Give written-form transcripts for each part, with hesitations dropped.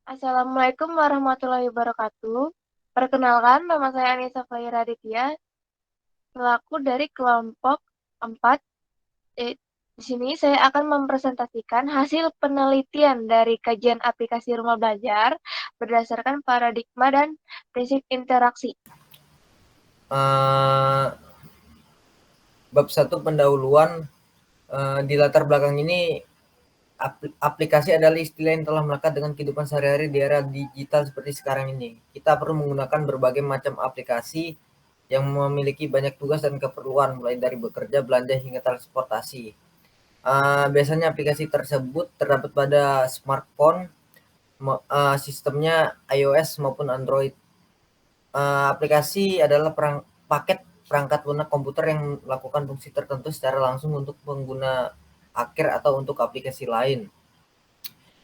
Assalamualaikum warahmatullahi wabarakatuh. Perkenalkan, nama saya Anissa Fahira Raditya, selaku dari kelompok 4. Di sini saya akan mempresentasikan hasil penelitian dari kajian aplikasi rumah belajar berdasarkan paradigma dan prinsip interaksi. uh, Bab 1 pendahuluan. Di latar belakang ini, aplikasi adalah istilah yang telah melekat dengan kehidupan sehari-hari di era digital seperti sekarang ini. Kita perlu menggunakan berbagai macam aplikasi yang memiliki banyak tugas dan keperluan, mulai dari bekerja, belanja, hingga transportasi. Biasanya aplikasi tersebut terdapat pada smartphone, sistemnya iOS maupun Android. Aplikasi adalah paket perangkat lunak komputer yang melakukan fungsi tertentu secara langsung untuk pengguna akhir atau untuk aplikasi lain.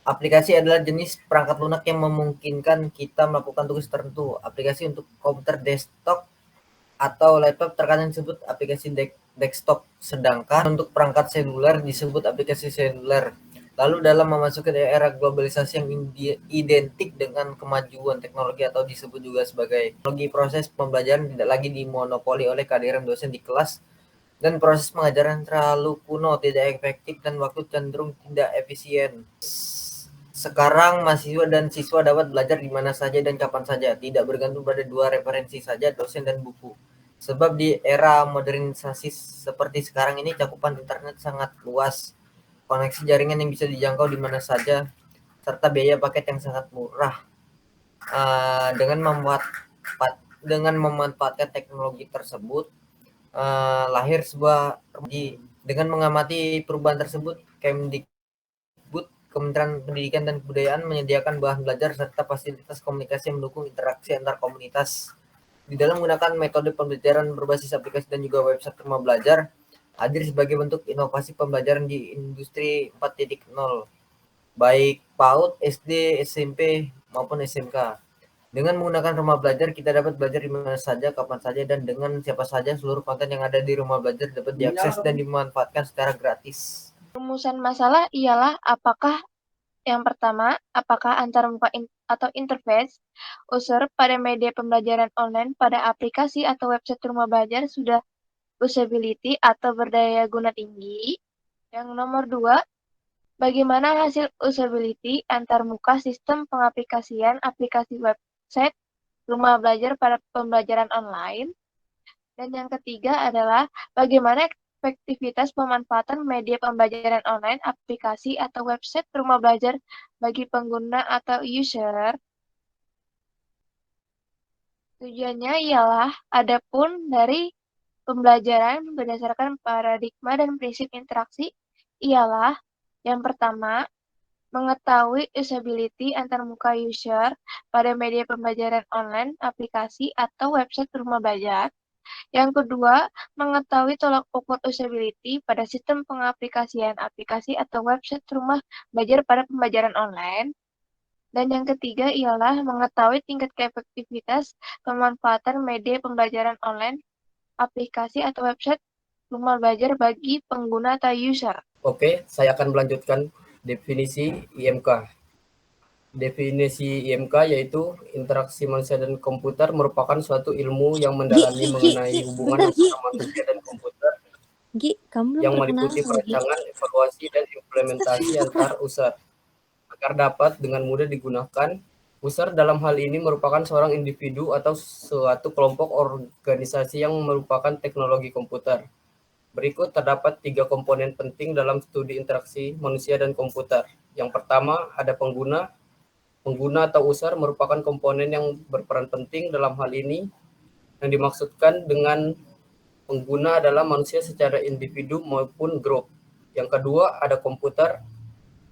Aplikasi adalah jenis perangkat lunak yang memungkinkan kita melakukan tugas tertentu. Aplikasi untuk komputer desktop atau laptop terkadang disebut aplikasi desktop, sedangkan untuk perangkat seluler disebut aplikasi seluler. Lalu dalam memasuki era globalisasi yang identik dengan kemajuan teknologi atau disebut juga sebagai teknologi, proses pembelajaran tidak lagi dimonopoli oleh kehadiran dosen di kelas dan proses pengajaran terlalu kuno, tidak efektif, dan waktu cenderung tidak efisien. Sekarang mahasiswa dan siswa dapat belajar di mana saja dan kapan saja, tidak bergantung pada dua referensi saja, dosen dan buku. Sebab di era modernisasi seperti sekarang ini, cakupan internet sangat luas, koneksi jaringan yang bisa dijangkau di mana saja, serta biaya paket yang sangat murah. Dengan memanfaatkan teknologi tersebut, lahir sebuah dengan mengamati perubahan tersebut, Kementerian Pendidikan dan Kebudayaan menyediakan bahan belajar serta fasilitas komunikasi yang mendukung interaksi antar komunitas. Di dalam menggunakan metode pembelajaran berbasis aplikasi dan juga website rumah belajar, hadir sebagai bentuk inovasi pembelajaran di industri 4.0, baik PAUD, SD, SMP, maupun SMK. Dengan menggunakan rumah belajar, kita dapat belajar di mana saja, kapan saja, dan dengan siapa saja. Seluruh konten yang ada di rumah belajar dapat diakses dan dimanfaatkan secara gratis. Rumusan masalah ialah yang pertama, apakah antarmuka atau interface user pada media pembelajaran online pada aplikasi atau website rumah belajar sudah usability atau berdaya guna tinggi. Yang nomor 2, bagaimana hasil usability antarmuka sistem pengaplikasian aplikasi website rumah belajar pada pembelajaran online. Dan yang ketiga adalah bagaimana efektivitas pemanfaatan media pembelajaran online, aplikasi atau website rumah belajar bagi pengguna atau user. Tujuannya ialah adapun dari pembelajaran berdasarkan paradigma dan prinsip interaksi ialah yang pertama, mengetahui usability antarmuka user pada media pembelajaran online, aplikasi, atau website rumah belajar. Yang kedua, mengetahui tolak ukur usability pada sistem pengaplikasian aplikasi atau website rumah belajar pada pembelajaran online. Dan yang ketiga ialah mengetahui tingkat keefektivitas pemanfaatan media pembelajaran online, aplikasi atau website rumah belajar bagi pengguna atau user. Oke, saya akan melanjutkan definisi IMK. Definisi IMK yaitu interaksi manusia dan komputer merupakan suatu ilmu yang mendalami mengenai hubungan antara manusia dan komputer yang meliputi perancangan, evaluasi, dan implementasi antar user agar dapat dengan mudah digunakan. User dalam hal ini merupakan seorang individu atau suatu kelompok organisasi yang merupakan teknologi komputer. Berikut terdapat 3 komponen penting dalam studi interaksi manusia dan komputer. Yang pertama, ada pengguna. Pengguna atau user merupakan komponen yang berperan penting dalam hal ini. Yang dimaksudkan dengan pengguna adalah manusia secara individu maupun grup. Yang kedua, ada komputer.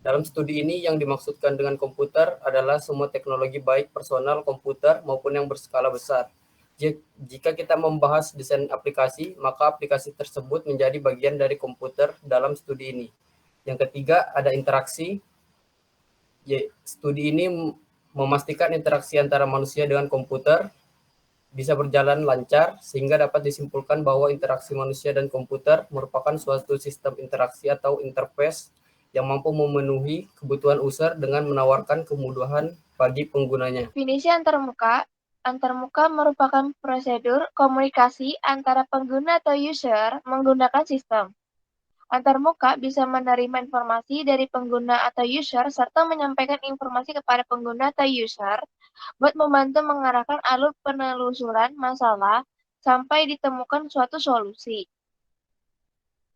Dalam studi ini yang dimaksudkan dengan komputer adalah semua teknologi baik personal komputer maupun yang berskala besar. Jika kita membahas desain aplikasi, maka aplikasi tersebut menjadi bagian dari komputer dalam studi ini. Yang ketiga, ada interaksi. Studi ini memastikan interaksi antara manusia dengan komputer bisa berjalan lancar, sehingga dapat disimpulkan bahwa interaksi manusia dan komputer merupakan suatu sistem interaksi atau interface yang mampu memenuhi kebutuhan user dengan menawarkan kemudahan bagi penggunanya. Definisi antarmuka. Antarmuka merupakan prosedur komunikasi antara pengguna atau user menggunakan sistem. Antarmuka bisa menerima informasi dari pengguna atau user serta menyampaikan informasi kepada pengguna atau user buat membantu mengarahkan alur penelusuran masalah sampai ditemukan suatu solusi.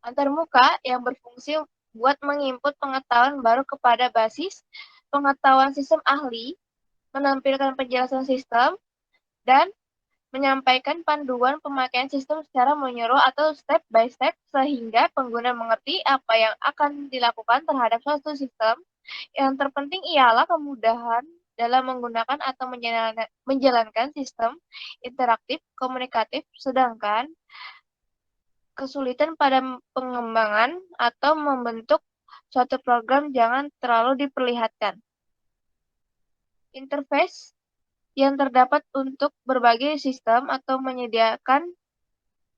Antarmuka yang berfungsi buat menginput pengetahuan baru kepada basis pengetahuan sistem ahli, menampilkan penjelasan sistem, dan menyampaikan panduan pemakaian sistem secara menyeluruh atau step by step sehingga pengguna mengerti apa yang akan dilakukan terhadap suatu sistem. Yang terpenting ialah kemudahan dalam menggunakan atau menjalankan sistem interaktif komunikatif, sedangkan kesulitan pada pengembangan atau membentuk suatu program jangan terlalu diperlihatkan. Interface yang terdapat untuk berbagai sistem atau menyediakan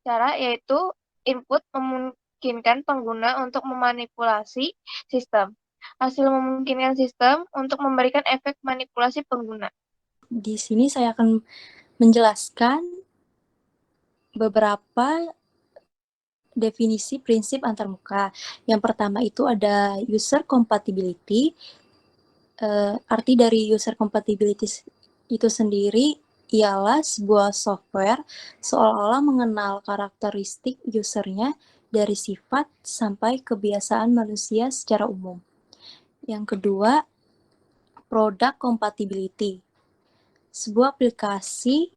cara yaitu input memungkinkan pengguna untuk memanipulasi sistem. Hasil memungkinkan sistem untuk memberikan efek manipulasi pengguna. Di sini saya akan menjelaskan beberapa definisi prinsip antarmuka. Yang pertama itu ada user compatibility. Arti dari user compatibility itu sendiri ialah sebuah software seolah-olah mengenal karakteristik usernya dari sifat sampai kebiasaan manusia secara umum. Yang kedua, product compatibility. Sebuah aplikasi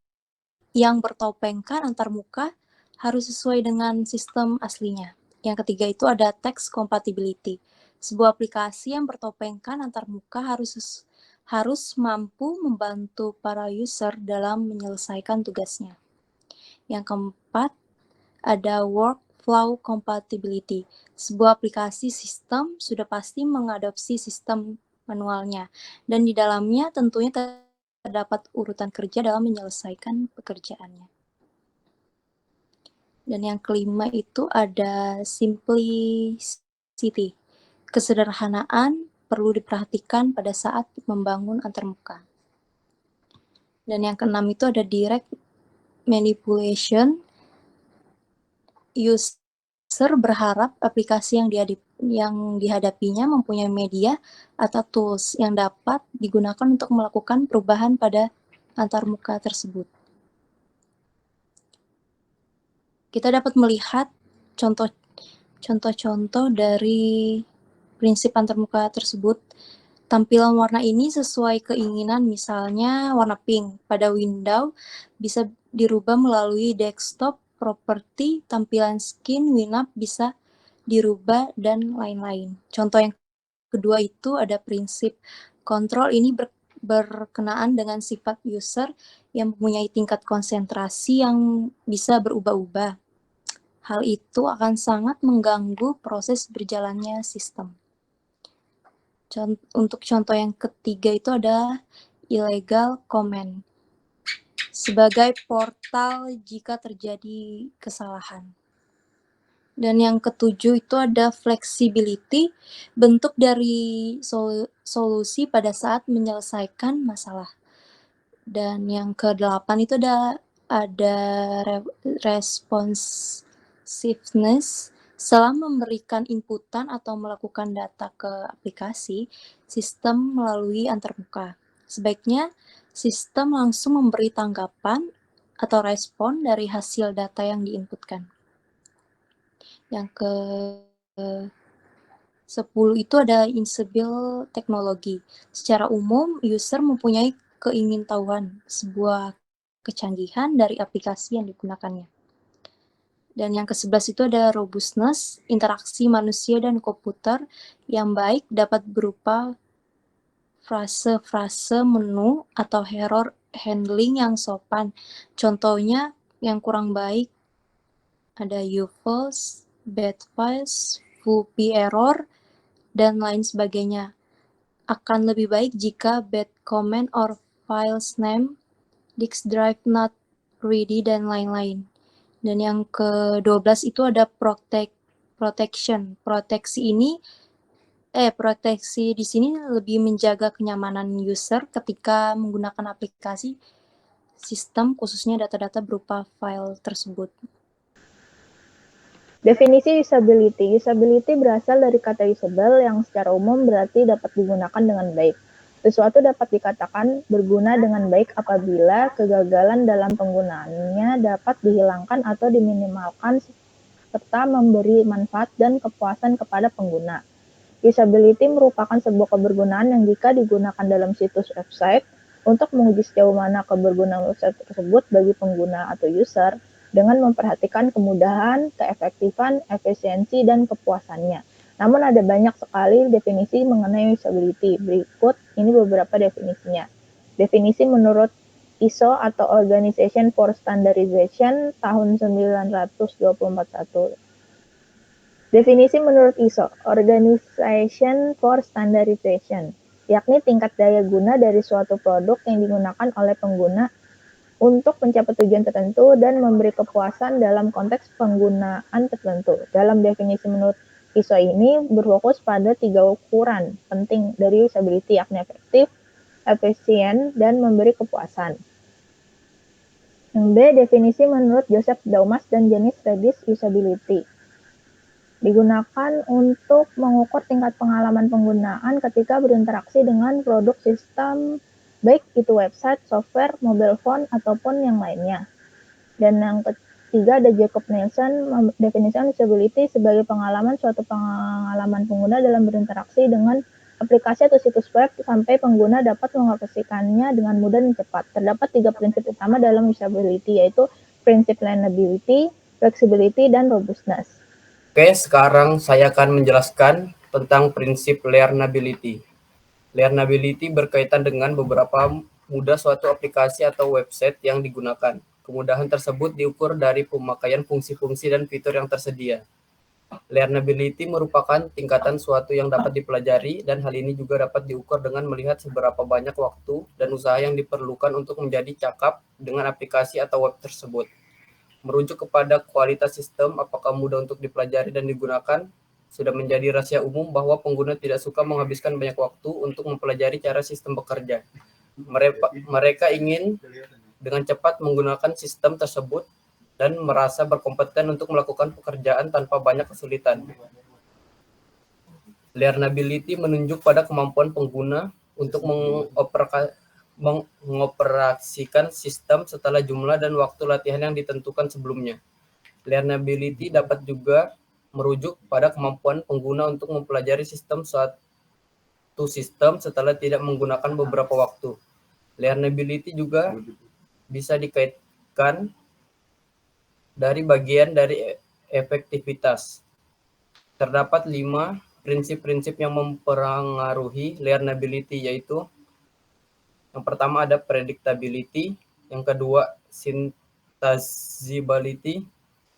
yang bertopengkan antarmuka harus sesuai dengan sistem aslinya. Yang ketiga itu ada text compatibility. Sebuah aplikasi yang bertopengkan antarmuka harus mampu membantu para user dalam menyelesaikan tugasnya. Yang keempat ada workflow compatibility. Sebuah aplikasi sistem sudah pasti mengadopsi sistem manualnya dan di dalamnya tentunya terdapat urutan kerja dalam menyelesaikan pekerjaannya. Dan yang kelima itu ada simplicity. Kesederhanaan perlu diperhatikan pada saat membangun antarmuka. Dan yang keenam itu ada direct manipulation. User berharap aplikasi yang dihadapinya mempunyai media atau tools yang dapat digunakan untuk melakukan perubahan pada antarmuka tersebut. Kita dapat melihat contoh-contoh dari prinsip antarmuka tersebut. Tampilan warna ini sesuai keinginan, misalnya warna pink. Pada window bisa dirubah melalui desktop property, tampilan skin, WinUp bisa dirubah, dan lain-lain. Contoh yang kedua itu ada prinsip kontrol. Ini berkenaan dengan sifat user yang mempunyai tingkat konsentrasi yang bisa berubah-ubah. Hal itu akan sangat mengganggu proses berjalannya sistem. Untuk contoh yang ketiga itu ada illegal comment. Sebagai portal jika terjadi kesalahan. Dan yang ketujuh itu ada flexibility, bentuk dari solusi pada saat menyelesaikan masalah. Dan yang kedelapan itu ada responsiveness. Setelah memberikan inputan atau melakukan data ke aplikasi, sistem melalui antarmuka. Sebaiknya sistem langsung memberi tanggapan atau respon dari hasil data yang diinputkan. Yang ke-10 itu ada invisible technology. Secara umum, user mempunyai keingintahuan sebuah kecanggihan dari aplikasi yang digunakannya. Dan yang ke-11 itu ada robustness, interaksi manusia dan komputer yang baik dapat berupa frase-frase menu atau error handling yang sopan. Contohnya yang kurang baik ada UFOs, bad files, FUPI error, dan lain sebagainya. Akan lebih baik jika bad comment or files name, disk drive not ready, dan lain-lain. Dan yang ke-12 itu ada protection. Proteksi ini Proteksi di sini lebih menjaga kenyamanan user ketika menggunakan aplikasi sistem, khususnya data-data berupa file tersebut. Definisi usability. Usability berasal dari kata usable yang secara umum berarti dapat digunakan dengan baik. Sesuatu dapat dikatakan berguna dengan baik apabila kegagalan dalam penggunaannya dapat dihilangkan atau diminimalkan serta memberi manfaat dan kepuasan kepada pengguna. Usability merupakan sebuah kebergunaan yang jika digunakan dalam situs website untuk menguji sejauh mana kebergunaan website tersebut bagi pengguna atau user dengan memperhatikan kemudahan, keefektifan, efisiensi, dan kepuasannya. Namun ada banyak sekali definisi mengenai usability. Berikut ini beberapa definisinya. Definisi menurut ISO atau Organization for Standardization tahun 1924. Definisi menurut ISO, Organization for Standardization, yakni tingkat daya guna dari suatu produk yang digunakan oleh pengguna untuk mencapai tujuan tertentu dan memberi kepuasan dalam konteks penggunaan tertentu. Dalam definisi menurut ISO ini berfokus pada 3 ukuran penting dari usability, yakni efektif, efisien, dan memberi kepuasan. Yang B, definisi menurut Joseph Daumas dan Janice Redis usability. Digunakan untuk mengukur tingkat pengalaman penggunaan ketika berinteraksi dengan produk sistem, baik itu website, software, mobile phone, ataupun yang lainnya. Dan yang ketiga ada Jacob Nielsen, definisikan usability sebagai suatu pengalaman pengguna dalam berinteraksi dengan aplikasi atau situs web sampai pengguna dapat mengoperasikannya dengan mudah dan cepat. Terdapat 3 prinsip utama dalam usability, yaitu prinsip learnability, flexibility, dan robustness. Oke, sekarang saya akan menjelaskan tentang prinsip learnability. Learnability berkaitan dengan beberapa mudah suatu aplikasi atau website yang digunakan. Kemudahan tersebut diukur dari pemakaian fungsi-fungsi dan fitur yang tersedia. Learnability merupakan tingkatan suatu yang dapat dipelajari, dan hal ini juga dapat diukur dengan melihat seberapa banyak waktu dan usaha yang diperlukan untuk menjadi cakap dengan aplikasi atau web tersebut. Merujuk kepada kualitas sistem, apakah mudah untuk dipelajari dan digunakan, sudah menjadi rahasia umum bahwa pengguna tidak suka menghabiskan banyak waktu untuk mempelajari cara sistem bekerja. Mereka ingin dengan cepat menggunakan sistem tersebut dan merasa berkompeten untuk melakukan pekerjaan tanpa banyak kesulitan. Learnability menunjuk pada kemampuan pengguna untuk mengoperasikan sistem setelah jumlah dan waktu latihan yang ditentukan sebelumnya. Learnability dapat juga merujuk pada kemampuan pengguna untuk mempelajari suatu sistem setelah tidak menggunakan beberapa waktu. Learnability juga bisa dikaitkan dari bagian dari efektivitas. Terdapat 5 prinsip-prinsip yang mempengaruhi learnability, yaitu yang pertama ada predictability, yang kedua synthesizability,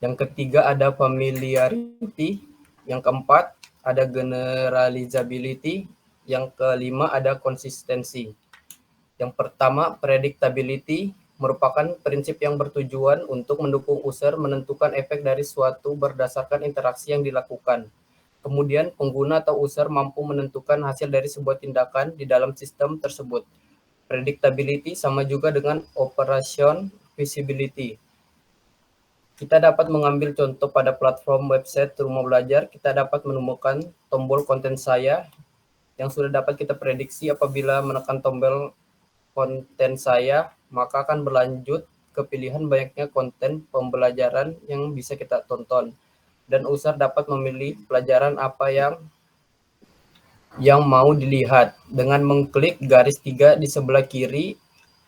yang ketiga ada familiarity, yang keempat ada generalizability, yang kelima ada konsistensi. Yang pertama, predictability merupakan prinsip yang bertujuan untuk mendukung user menentukan efek dari suatu berdasarkan interaksi yang dilakukan. Kemudian pengguna atau user mampu menentukan hasil dari sebuah tindakan di dalam sistem tersebut. Predictability sama juga dengan operation visibility. Kita dapat mengambil contoh pada platform website Rumah Belajar. Kita dapat menemukan tombol konten saya yang sudah dapat kita prediksi apabila menekan tombol konten saya, maka akan berlanjut ke pilihan banyaknya konten pembelajaran yang bisa kita tonton. Dan user dapat memilih pelajaran apa yang mau dilihat dengan mengklik garis 3 di sebelah kiri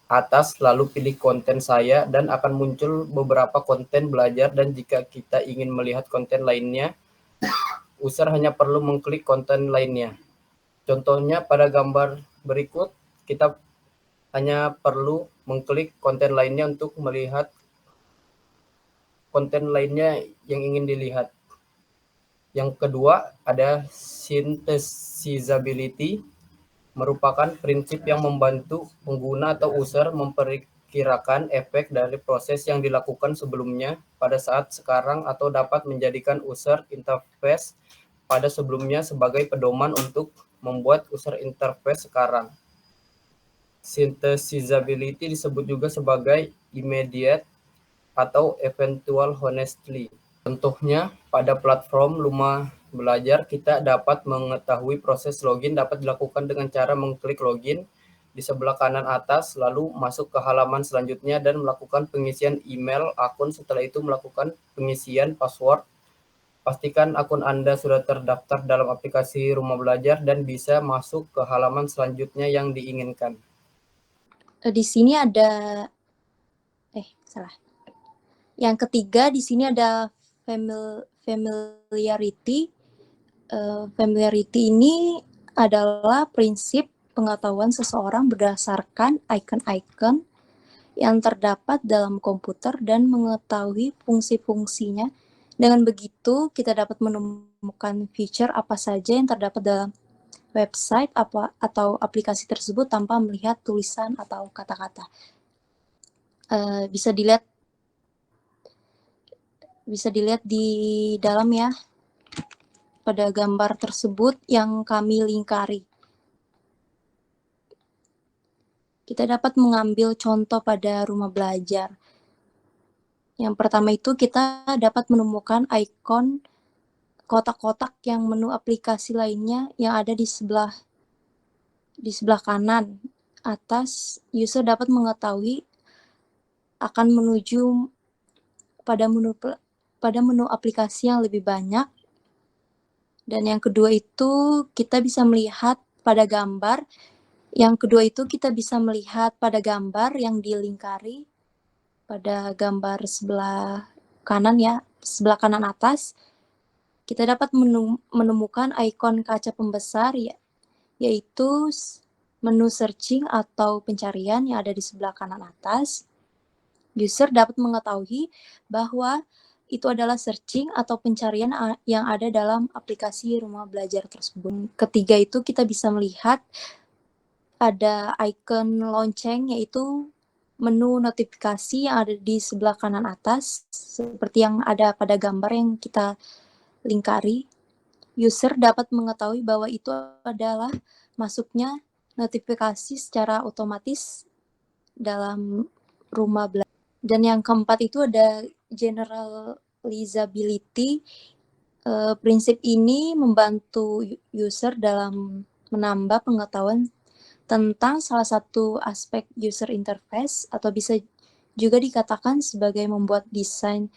atas, lalu pilih konten saya, dan akan muncul beberapa konten belajar, dan jika kita ingin melihat konten lainnya, user hanya perlu mengklik konten lainnya. Contohnya pada gambar berikut, kita hanya perlu mengklik konten lainnya untuk melihat konten lainnya yang ingin dilihat. Yang kedua ada synthesizability, merupakan prinsip yang membantu pengguna atau user memperkirakan efek dari proses yang dilakukan sebelumnya pada saat sekarang atau dapat menjadikan user interface pada sebelumnya sebagai pedoman untuk membuat user interface sekarang. Synthesizability disebut juga sebagai immediate atau eventual honestly. Contohnya, pada platform Luma Belajar, kita dapat mengetahui proses login dapat dilakukan dengan cara mengklik login di sebelah kanan atas, lalu masuk ke halaman selanjutnya dan melakukan pengisian email akun. Setelah itu melakukan pengisian password. Pastikan akun Anda sudah terdaftar dalam aplikasi Rumah Belajar dan bisa masuk ke halaman selanjutnya yang diinginkan. Di sini ada salah. Yang ketiga di sini ada familiarity. Familiarity ini adalah prinsip pengetahuan seseorang berdasarkan icon-icon yang terdapat dalam komputer dan mengetahui fungsi-fungsinya. Dengan begitu, kita dapat menemukan feature apa saja yang terdapat dalam website atau aplikasi tersebut tanpa melihat tulisan atau kata-kata. Bisa dilihat di dalam ya, pada gambar tersebut yang kami lingkari. Kita dapat mengambil contoh pada Rumah Belajar. Yang pertama itu kita dapat menemukan ikon kotak-kotak yang menu aplikasi lainnya yang ada di sebelah kanan atas. User dapat mengetahui akan menuju pada menu aplikasi yang lebih banyak. Dan yang kedua itu kita bisa melihat pada gambar. Yang kedua itu kita bisa melihat pada gambar yang dilingkari pada gambar sebelah kanan ya, sebelah kanan atas. Kita dapat menemukan ikon kaca pembesar yaitu menu searching atau pencarian yang ada di sebelah kanan atas. User dapat mengetahui bahwa itu adalah searching atau pencarian yang ada dalam aplikasi Rumah Belajar tersebut. Ketiga itu kita bisa melihat ada icon lonceng yaitu menu notifikasi yang ada di sebelah kanan atas seperti yang ada pada gambar yang kita lingkari. User dapat mengetahui bahwa itu adalah masuknya notifikasi secara otomatis dalam Rumah Belajar. Dan yang keempat itu ada generalizability. Prinsip ini membantu user dalam menambah pengetahuan tentang salah satu aspek user interface atau bisa juga dikatakan sebagai membuat desain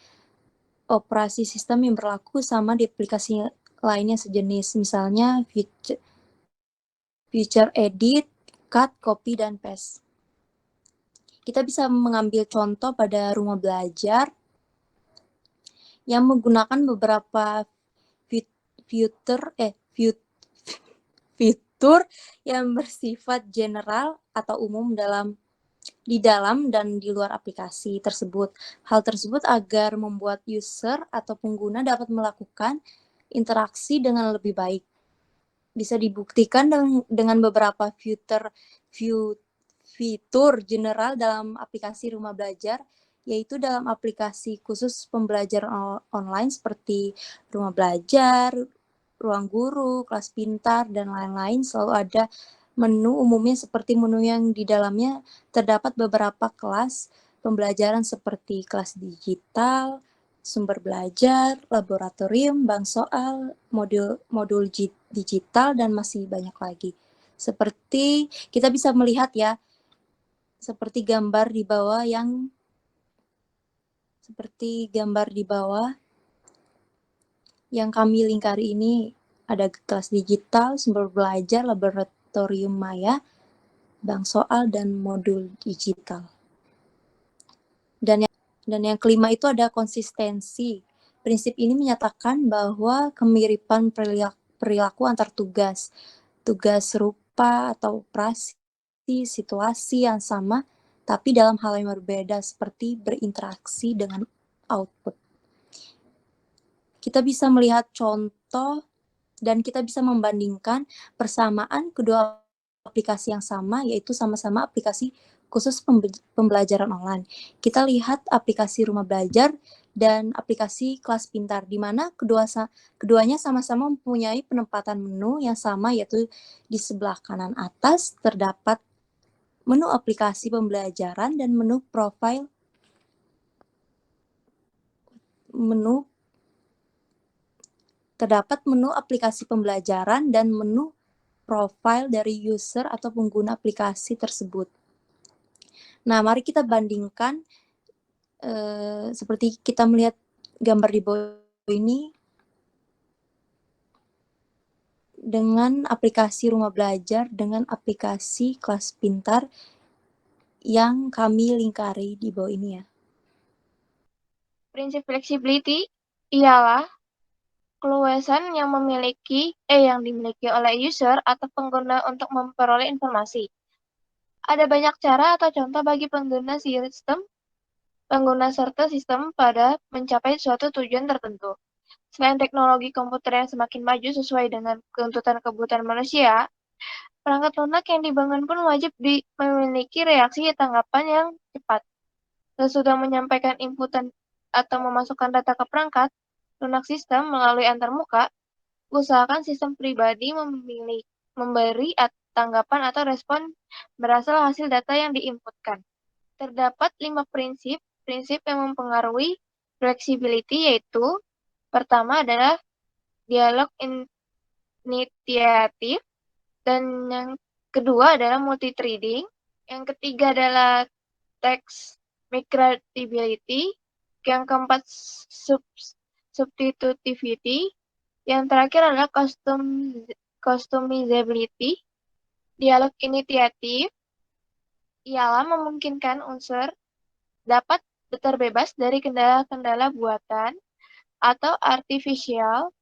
operasi sistem yang berlaku sama di aplikasi lainnya sejenis, misalnya feature edit, cut, copy, dan paste. Kita bisa mengambil contoh pada Rumah Belajar yang menggunakan beberapa fitur yang bersifat general atau umum di dalam dan di luar aplikasi tersebut. Hal tersebut agar membuat user atau pengguna dapat melakukan interaksi dengan lebih baik. Bisa dibuktikan dengan beberapa fitur general dalam aplikasi Rumah Belajar, yaitu dalam aplikasi khusus pembelajaran online seperti Rumah Belajar, Ruang Guru, Kelas Pintar, dan lain-lain. Selalu ada menu umumnya seperti menu yang di dalamnya terdapat beberapa kelas pembelajaran seperti kelas digital, sumber belajar, laboratorium, bank soal, modul digital, dan masih banyak lagi. Seperti kita bisa melihat ya, seperti gambar di bawah yang kami lingkari ini. Ada kelas digital, sumber belajar, laboratorium maya, bank soal, dan modul digital. Dan yang kelima itu ada konsistensi. Prinsip ini menyatakan bahwa kemiripan perilaku antar tugas serupa atau operasi situasi yang sama, tapi dalam hal yang berbeda seperti berinteraksi dengan output. Kita bisa melihat contoh dan kita bisa membandingkan persamaan kedua aplikasi yang sama, yaitu sama-sama aplikasi khusus pembelajaran online. Kita lihat aplikasi Rumah Belajar dan aplikasi kelas pintar, di mana keduanya sama-sama mempunyai penempatan menu yang sama, yaitu di sebelah kanan atas terdapat menu aplikasi pembelajaran dan menu aplikasi pembelajaran dan menu profile dari user atau pengguna aplikasi tersebut. Nah, mari kita bandingkan seperti kita melihat gambar di bawah ini dengan aplikasi rumah belajar dengan aplikasi kelas pintar yang kami lingkari di bawah ini ya. Prinsip flexibility ialah keluasan yang dimiliki oleh user atau pengguna untuk memperoleh informasi. Ada banyak cara atau contoh bagi pengguna serta sistem pada mencapai suatu tujuan tertentu. Selain teknologi komputer yang semakin maju sesuai dengan kebutuhan manusia, perangkat lunak yang dibangun pun wajib memiliki reaksi tanggapan yang cepat. Sesudah menyampaikan inputan atau memasukkan data ke perangkat lunak sistem melalui antarmuka, usahakan sistem pribadi memberi tanggapan atau respon berasal hasil data yang diinputkan. Terdapat 5 prinsip yang mempengaruhi flexibility, yaitu pertama adalah dialog initiatif, dan yang kedua adalah multi-threading, yang ketiga adalah text migrability, yang keempat substitutivity, yang terakhir adalah customizability. Dialog initiatif ialah memungkinkan unsur dapat terbebas dari kendala-kendala buatan atau artifisial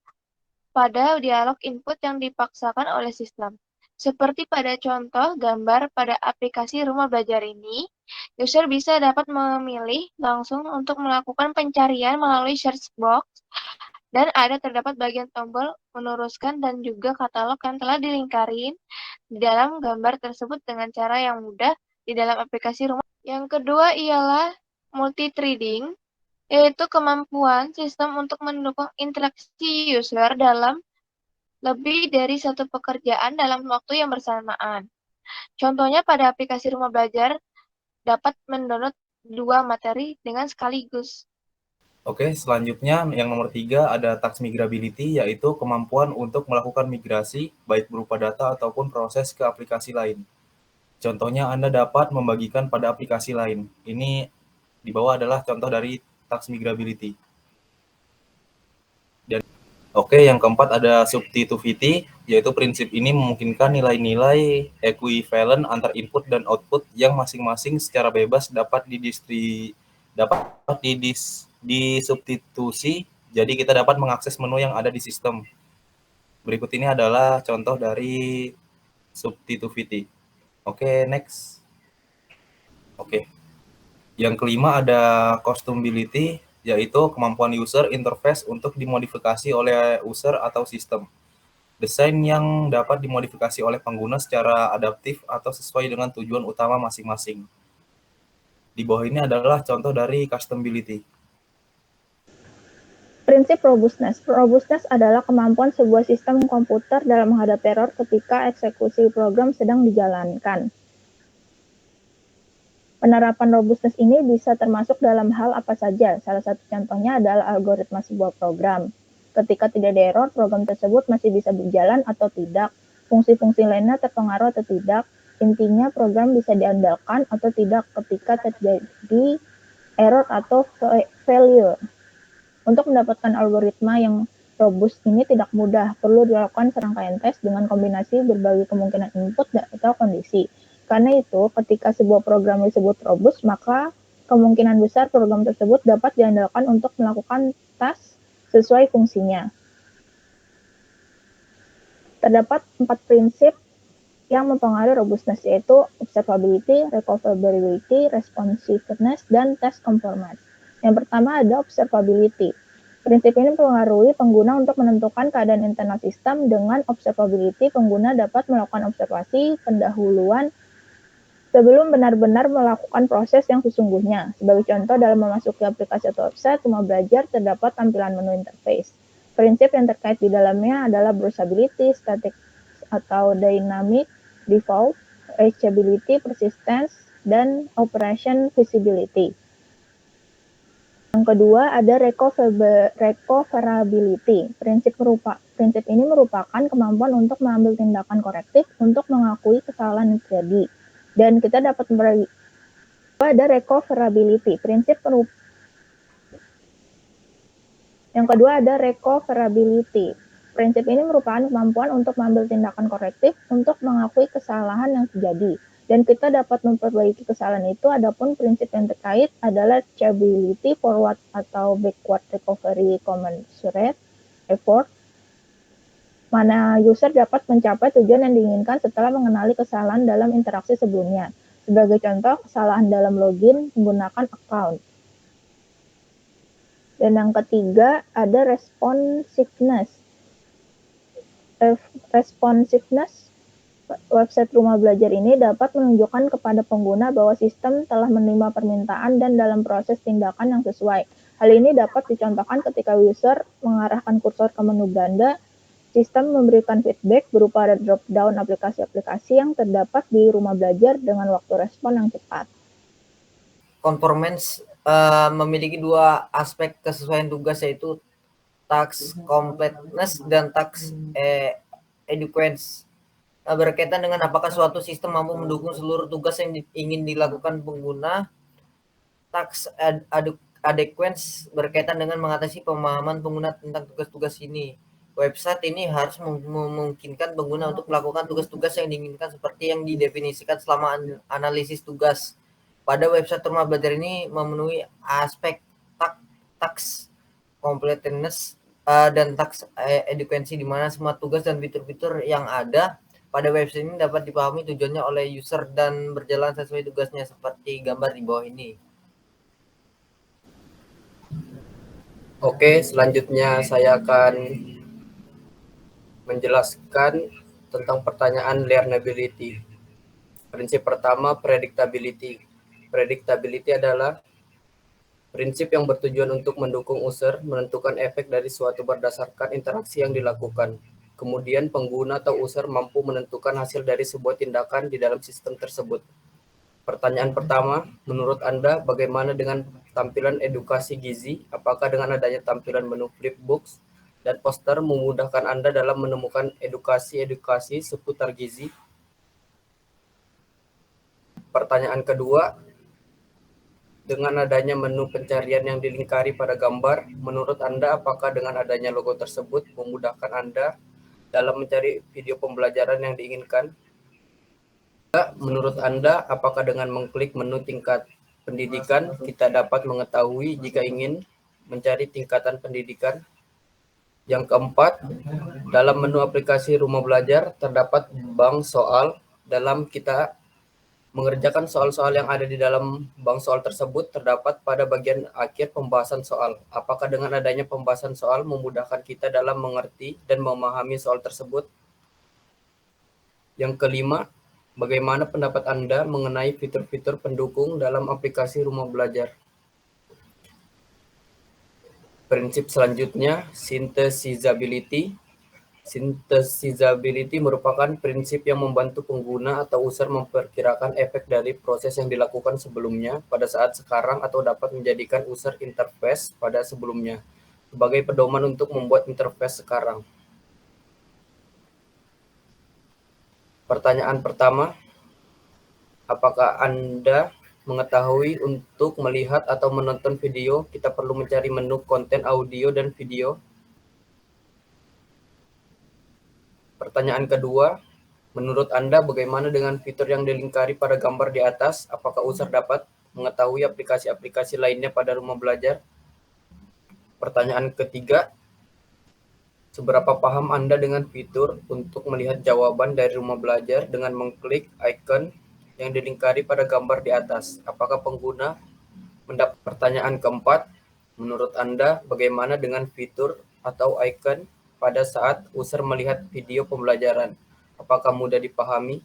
pada dialog input yang dipaksakan oleh sistem. Seperti pada contoh gambar pada aplikasi rumah belajar ini, user bisa dapat memilih langsung untuk melakukan pencarian melalui search box, dan terdapat bagian tombol meneruskan dan juga katalog yang telah dilingkarin di dalam gambar tersebut dengan cara yang mudah di dalam aplikasi rumah. Yang kedua ialah multi-threading, yaitu kemampuan sistem untuk mendukung interaksi user dalam lebih dari satu pekerjaan dalam waktu yang bersamaan. Contohnya pada aplikasi rumah belajar dapat mendownload 2 materi dengan sekaligus. Oke, selanjutnya yang nomor 3 ada task migrability, yaitu kemampuan untuk melakukan migrasi baik berupa data ataupun proses ke aplikasi lain. Contohnya Anda dapat membagikan pada aplikasi lain. Ini di bawah adalah contoh dari task migrability. Oke, yang keempat ada substitutivity, yaitu prinsip ini memungkinkan nilai-nilai equivalent antar input dan output yang masing-masing secara bebas dapat disubstitusi, jadi kita dapat mengakses menu yang ada di sistem. Berikut ini adalah contoh dari substitutivity. Oke, next. Oke. Yang kelima ada customizability, yaitu kemampuan user interface untuk dimodifikasi oleh user atau sistem. Desain yang dapat dimodifikasi oleh pengguna secara adaptif atau sesuai dengan tujuan utama masing-masing. Di bawah ini adalah contoh dari customizability. Prinsip robustness. Robustness adalah kemampuan sebuah sistem komputer dalam menghadapi error ketika eksekusi program sedang dijalankan. Penerapan robustness ini bisa termasuk dalam hal apa saja. Salah satu contohnya adalah algoritma sebuah program. Ketika tidak ada error, program tersebut masih bisa berjalan atau tidak. Fungsi-fungsi lainnya terpengaruh atau tidak. Intinya program bisa diandalkan atau tidak ketika terjadi error atau failure. Untuk mendapatkan algoritma yang robust ini tidak mudah, perlu dilakukan serangkaian tes dengan kombinasi berbagai kemungkinan input atau kondisi. Karena itu, ketika sebuah program disebut robust, maka kemungkinan besar program tersebut dapat diandalkan untuk melakukan task sesuai fungsinya. Terdapat 4 prinsip yang mempengaruhi robustness, yaitu observability, recoverability, responsiveness, dan test conformance. Yang pertama ada observability. Prinsip ini mempengaruhi pengguna untuk menentukan keadaan internal sistem. Dengan observability, pengguna dapat melakukan observasi, pendahuluan, sebelum benar-benar melakukan proses yang sesungguhnya. Sebagai contoh, dalam memasuki aplikasi atau website Rumah Belajar terdapat tampilan menu interface. Prinsip yang terkait di dalamnya adalah browsability, static atau dynamic, default, reachability, persistence, dan operation visibility. Yang kedua ada recoverability. Prinsip ini merupakan kemampuan untuk mengambil tindakan korektif untuk mengakui kesalahan yang terjadi. Dan kita dapat ada recoverability. Yang kedua ada recoverability. Prinsip ini merupakan kemampuan untuk mengambil tindakan korektif untuk mengakui kesalahan yang terjadi. Dan kita dapat memperbaiki kesalahan itu. Adapun prinsip yang terkait adalah reachability, forward atau backward recovery commensurate effort, mana user dapat mencapai tujuan yang diinginkan setelah mengenali kesalahan dalam interaksi sebelumnya. Sebagai contoh, kesalahan dalam login menggunakan account. Dan yang ketiga ada responsiveness. Website Rumah Belajar ini dapat menunjukkan kepada pengguna bahwa sistem telah menerima permintaan dan dalam proses tindakan yang sesuai. Hal ini dapat dicontohkan ketika user mengarahkan kursor ke menu ganda, sistem memberikan feedback berupa drop-down aplikasi-aplikasi yang terdapat di Rumah Belajar dengan waktu respon yang cepat. Conformance memiliki dua aspek kesesuaian tugas, yaitu task completeness dan task adequacy. Berkaitan dengan apakah suatu sistem mampu mendukung seluruh tugas yang ingin dilakukan pengguna. Task adequacy berkaitan dengan mengatasi pemahaman pengguna tentang tugas-tugas ini. Website ini harus memungkinkan pengguna untuk melakukan tugas-tugas yang diinginkan seperti yang didefinisikan selama analisis tugas. Pada website Rumah Belajar ini memenuhi aspek task completeness dan task adequacy, di mana semua tugas dan fitur-fitur yang ada pada website ini dapat dipahami tujuannya oleh user dan berjalan sesuai tugasnya, seperti gambar di bawah ini. Oke, selanjutnya saya akan menjelaskan tentang pertanyaan learnability. Prinsip pertama, predictability. Predictability adalah prinsip yang bertujuan untuk mendukung user menentukan efek dari suatu berdasarkan interaksi yang dilakukan. Kemudian pengguna atau user mampu menentukan hasil dari sebuah tindakan di dalam sistem tersebut. Pertanyaan pertama, menurut Anda bagaimana dengan tampilan edukasi gizi? Apakah dengan adanya tampilan menu flipbooks dan poster memudahkan Anda dalam menemukan edukasi seputar gizi? Pertanyaan kedua, dengan adanya menu pencarian yang dilingkari pada gambar, menurut Anda apakah dengan adanya logo tersebut memudahkan Anda dalam mencari video pembelajaran yang diinginkan? Menurut Anda, apakah dengan mengklik menu tingkat pendidikan, kita dapat mengetahui jika ingin mencari tingkatan pendidikan? Yang keempat, dalam menu aplikasi Rumah Belajar terdapat bank soal. Dalam kita mengerjakan soal-soal yang ada di dalam bank soal tersebut terdapat pada bagian akhir pembahasan soal. Apakah dengan adanya pembahasan soal memudahkan kita dalam mengerti dan memahami soal tersebut? Yang kelima, bagaimana pendapat Anda mengenai fitur-fitur pendukung dalam aplikasi Rumah Belajar? Prinsip selanjutnya, synthesizability. Synthesizability merupakan prinsip yang membantu pengguna atau user memperkirakan efek dari proses yang dilakukan sebelumnya pada saat sekarang atau dapat menjadikan user interface pada sebelumnya sebagai pedoman untuk membuat interface sekarang. Pertanyaan pertama, apakah Anda mengetahui untuk melihat atau menonton video, kita perlu mencari menu konten audio dan video? Pertanyaan kedua, menurut Anda bagaimana dengan fitur yang dilingkari pada gambar di atas? Apakah user dapat mengetahui aplikasi-aplikasi lainnya pada Rumah Belajar? Pertanyaan ketiga, seberapa paham Anda dengan fitur untuk melihat jawaban dari Rumah Belajar dengan mengklik icon yang dilingkari pada gambar di atas? Apakah pengguna mendapat? Pertanyaan keempat, menurut Anda bagaimana dengan fitur atau icon pada saat user melihat video pembelajaran? Apakah mudah dipahami?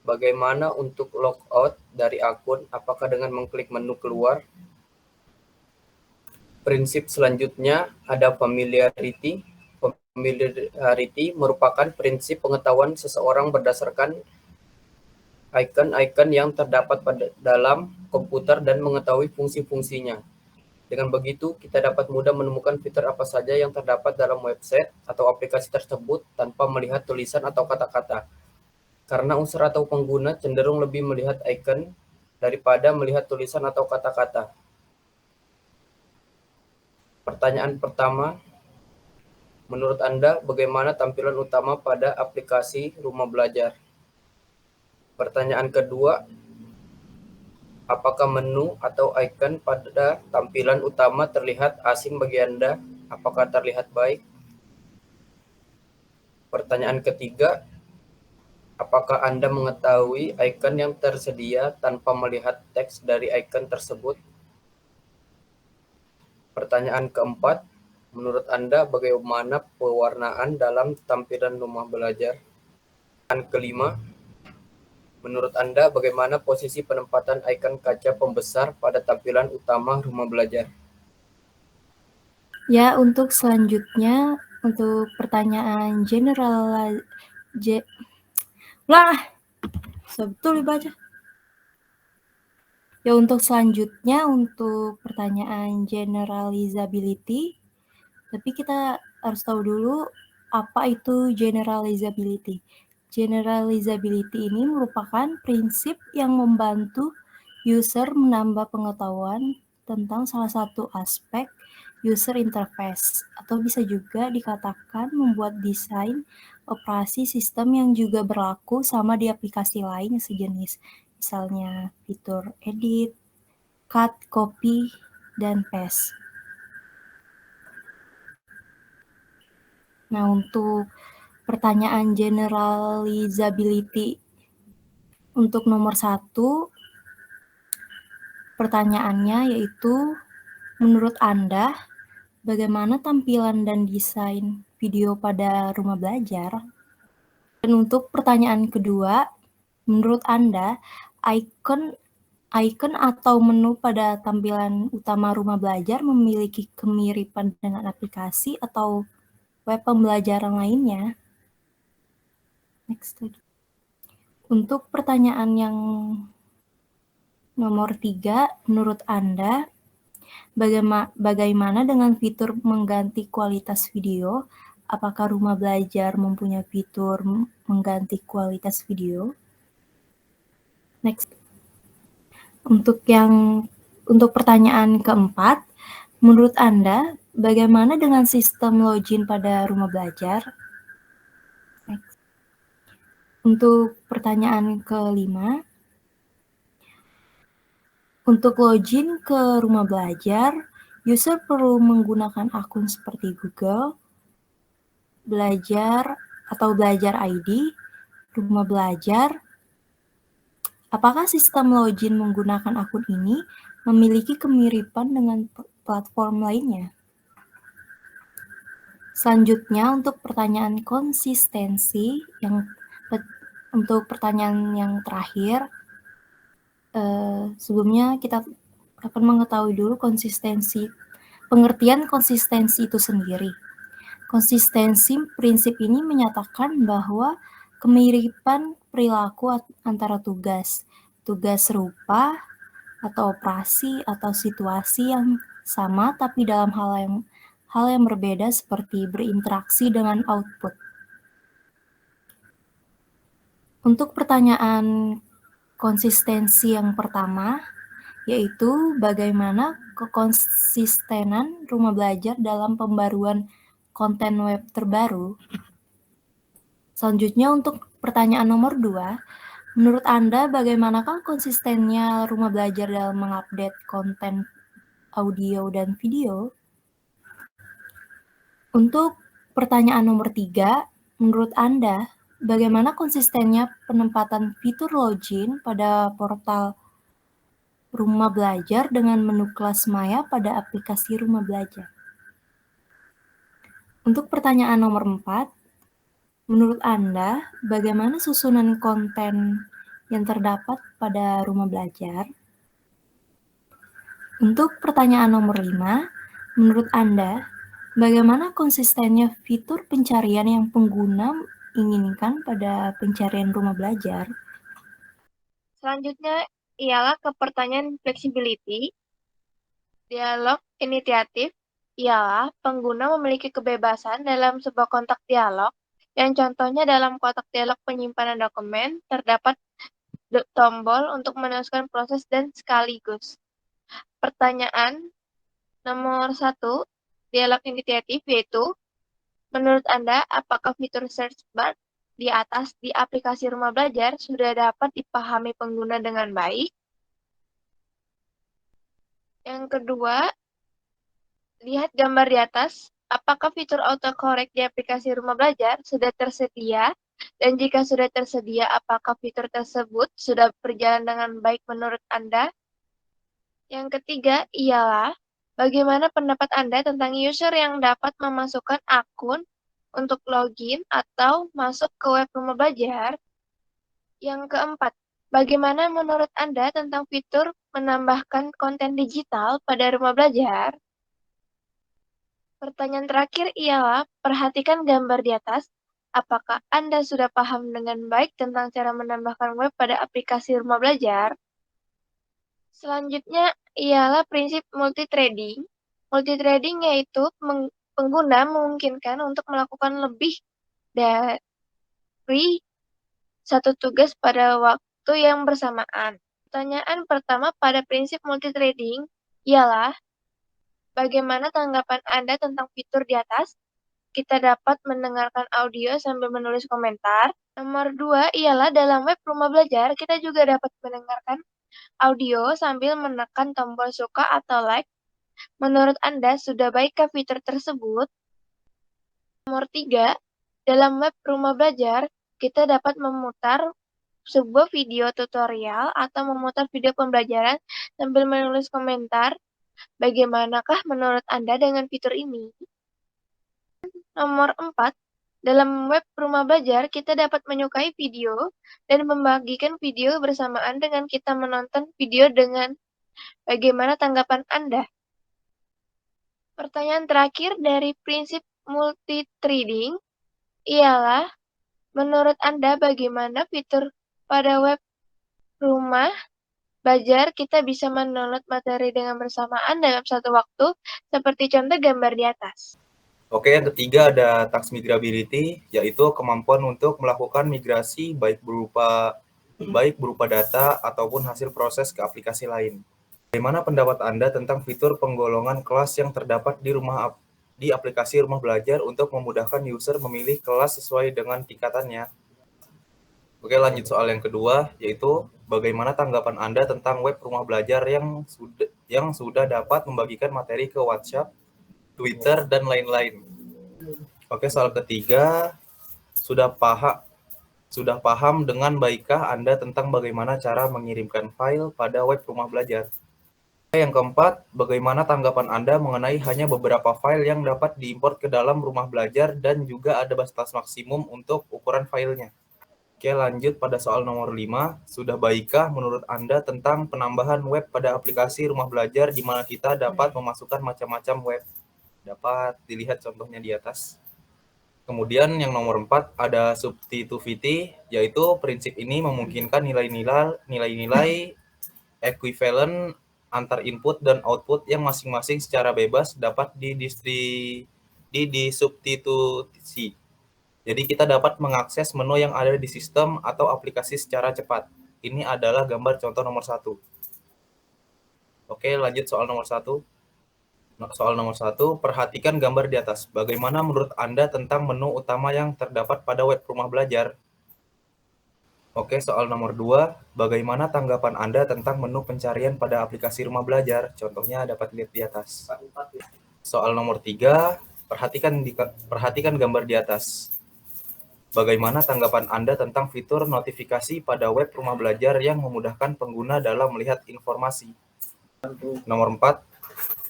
Bagaimana untuk logout dari akun? Apakah dengan mengklik menu keluar? Prinsip selanjutnya ada familiarity. Familiarity merupakan prinsip pengetahuan seseorang berdasarkan icon-icon yang terdapat dalam komputer dan mengetahui fungsi-fungsinya. Dengan begitu, kita dapat mudah menemukan fitur apa saja yang terdapat dalam website atau aplikasi tersebut tanpa melihat tulisan atau kata-kata. Karena user atau pengguna cenderung lebih melihat icon daripada melihat tulisan atau kata-kata. Pertanyaan pertama, menurut Anda bagaimana tampilan utama pada aplikasi Rumah Belajar? Pertanyaan kedua, apakah menu atau icon pada tampilan utama terlihat asing bagi Anda? Apakah terlihat baik? Pertanyaan ketiga, apakah Anda mengetahui icon yang tersedia tanpa melihat teks dari icon tersebut? Pertanyaan keempat, menurut Anda bagaimana pewarnaan dalam tampilan Rumah Belajar? Pertanyaan kelima, menurut Anda bagaimana posisi penempatan icon kaca pembesar pada tampilan utama Rumah Belajar? Ya, untuk selanjutnya, untuk pertanyaan general, betul dibaca. Ya, untuk selanjutnya, untuk pertanyaan generalizability, tapi kita harus tahu dulu apa itu generalizability. Generalizability ini merupakan prinsip yang membantu user menambah pengetahuan tentang salah satu aspek user interface, atau bisa juga dikatakan membuat desain operasi sistem yang juga berlaku sama di aplikasi lain yang sejenis, misalnya fitur edit, cut, copy, dan paste. Nah, untuk pertanyaan generalizability untuk nomor 1, pertanyaannya yaitu, menurut Anda, bagaimana tampilan dan desain video pada Rumah Belajar? Dan untuk pertanyaan kedua, menurut Anda, icon atau menu pada tampilan utama Rumah Belajar memiliki kemiripan dengan aplikasi atau web pembelajaran lainnya? Next. Untuk pertanyaan yang nomor 3, menurut Anda, bagaimana dengan fitur mengganti kualitas video? Apakah Rumah Belajar mempunyai fitur mengganti kualitas video? Next. Untuk pertanyaan keempat, menurut Anda, bagaimana dengan sistem login pada Rumah Belajar? Next. Untuk pertanyaan kelima, untuk login ke Rumah Belajar, user perlu menggunakan akun seperti Google, Belajar, atau Belajar ID, Rumah Belajar. Apakah sistem login menggunakan akun ini memiliki kemiripan dengan platform lainnya? Selanjutnya, untuk pertanyaan konsistensi, untuk pertanyaan yang terakhir, sebelumnya kita akan mengetahui dulu pengertian konsistensi itu sendiri. Konsistensi prinsip ini menyatakan bahwa kemiripan perilaku antara tugas serupa atau operasi atau situasi yang sama tapi dalam hal yang berbeda seperti berinteraksi dengan output. Untuk pertanyaan konsistensi yang pertama, yaitu bagaimana kekonsistenan Rumah Belajar dalam pembaruan konten web terbaru. Selanjutnya untuk pertanyaan nomor 2, menurut Anda bagaimanakah konsistennya Rumah Belajar dalam mengupdate konten audio dan video? Untuk pertanyaan nomor 3, menurut Anda bagaimana konsistennya penempatan fitur login pada portal Rumah Belajar dengan menu kelas maya pada aplikasi Rumah Belajar? Untuk pertanyaan nomor 4, menurut Anda, bagaimana susunan konten yang terdapat pada rumah belajar? Untuk pertanyaan nomor 5, menurut Anda, bagaimana konsistennya fitur pencarian yang pengguna inginkan pada pencarian rumah belajar? Selanjutnya ialah ke pertanyaan flexibility. Dialog initiatif ialah pengguna memiliki kebebasan dalam sebuah kontak dialog, yang contohnya dalam kotak dialog penyimpanan dokumen terdapat tombol untuk meneruskan proses dan sekaligus. Pertanyaan nomor 1, dialog inisiatif, yaitu menurut Anda, apakah fitur search bar di atas di aplikasi Rumah Belajar sudah dapat dipahami pengguna dengan baik? Yang kedua, lihat gambar di atas, apakah fitur autocorrect di aplikasi Rumah Belajar sudah tersedia? Dan jika sudah tersedia, apakah fitur tersebut sudah berjalan dengan baik menurut Anda? Yang ketiga ialah, bagaimana pendapat Anda tentang user yang dapat memasukkan akun untuk login atau masuk ke web Rumah Belajar? Yang keempat, bagaimana menurut Anda tentang fitur menambahkan konten digital pada Rumah Belajar? Pertanyaan terakhir ialah, perhatikan gambar di atas. Apakah Anda sudah paham dengan baik tentang cara menambahkan web pada aplikasi Rumah Belajar? Selanjutnya ialah prinsip multithreading. Multithreading yaitu pengguna memungkinkan untuk melakukan lebih dari satu tugas pada waktu yang bersamaan. Pertanyaan pertama pada prinsip multithreading ialah, bagaimana tanggapan Anda tentang fitur di atas? Kita dapat mendengarkan audio sambil menulis komentar. Nomor 2 ialah dalam web Rumah Belajar, kita juga dapat mendengarkan audio sambil menekan tombol suka atau like. Menurut Anda, sudah baikkah fitur tersebut? Nomor 3, dalam web Rumah Belajar, kita dapat memutar sebuah video tutorial atau memutar video pembelajaran sambil menulis komentar. Bagaimanakah menurut Anda dengan fitur ini? Nomor 4, dalam web Rumah Belajar, kita dapat menyukai video dan membagikan video bersamaan dengan kita menonton video dengan bagaimana tanggapan Anda? Pertanyaan terakhir dari prinsip multithreading ialah, menurut Anda bagaimana fitur pada web Rumah Belajar kita bisa mendownload materi dengan bersamaan dalam satu waktu, seperti contoh gambar di atas? Oke, yang ketiga ada task migrability, yaitu kemampuan untuk melakukan migrasi baik berupa data ataupun hasil proses ke aplikasi lain. Bagaimana pendapat Anda tentang fitur penggolongan kelas yang terdapat di aplikasi Rumah Belajar untuk memudahkan user memilih kelas sesuai dengan tingkatannya? Oke, lanjut soal yang kedua, yaitu bagaimana tanggapan Anda tentang web Rumah Belajar yang sudah dapat membagikan materi ke WhatsApp, Twitter, dan lain-lain. Oke, soal ketiga, sudah paham dengan baikkah Anda tentang bagaimana cara mengirimkan file pada web Rumah Belajar? Yang keempat, bagaimana tanggapan Anda mengenai hanya beberapa file yang dapat diimport ke dalam Rumah Belajar dan juga ada batas maksimum untuk ukuran filenya? Oke, lanjut pada soal nomor 5. Sudah baikkah menurut Anda tentang penambahan web pada aplikasi Rumah Belajar di mana kita dapat memasukkan macam-macam web? Dapat dilihat contohnya di atas. Kemudian yang nomor 4 ada substitutivity, yaitu prinsip ini memungkinkan nilai-nilai equivalent antar input dan output yang masing-masing secara bebas dapat disubstitusi. Jadi kita dapat mengakses menu yang ada di sistem atau aplikasi secara cepat. Ini adalah gambar contoh nomor 1. Oke, lanjut soal nomor 1. Soal nomor 1, perhatikan gambar di atas. Bagaimana menurut Anda tentang menu utama yang terdapat pada web Rumah Belajar? Oke, soal nomor 2, bagaimana tanggapan Anda tentang menu pencarian pada aplikasi Rumah Belajar? Contohnya dapat dilihat di atas. Soal nomor 3, perhatikan gambar di atas. Bagaimana tanggapan Anda tentang fitur notifikasi pada web Rumah Belajar yang memudahkan pengguna dalam melihat informasi? Nomor 4,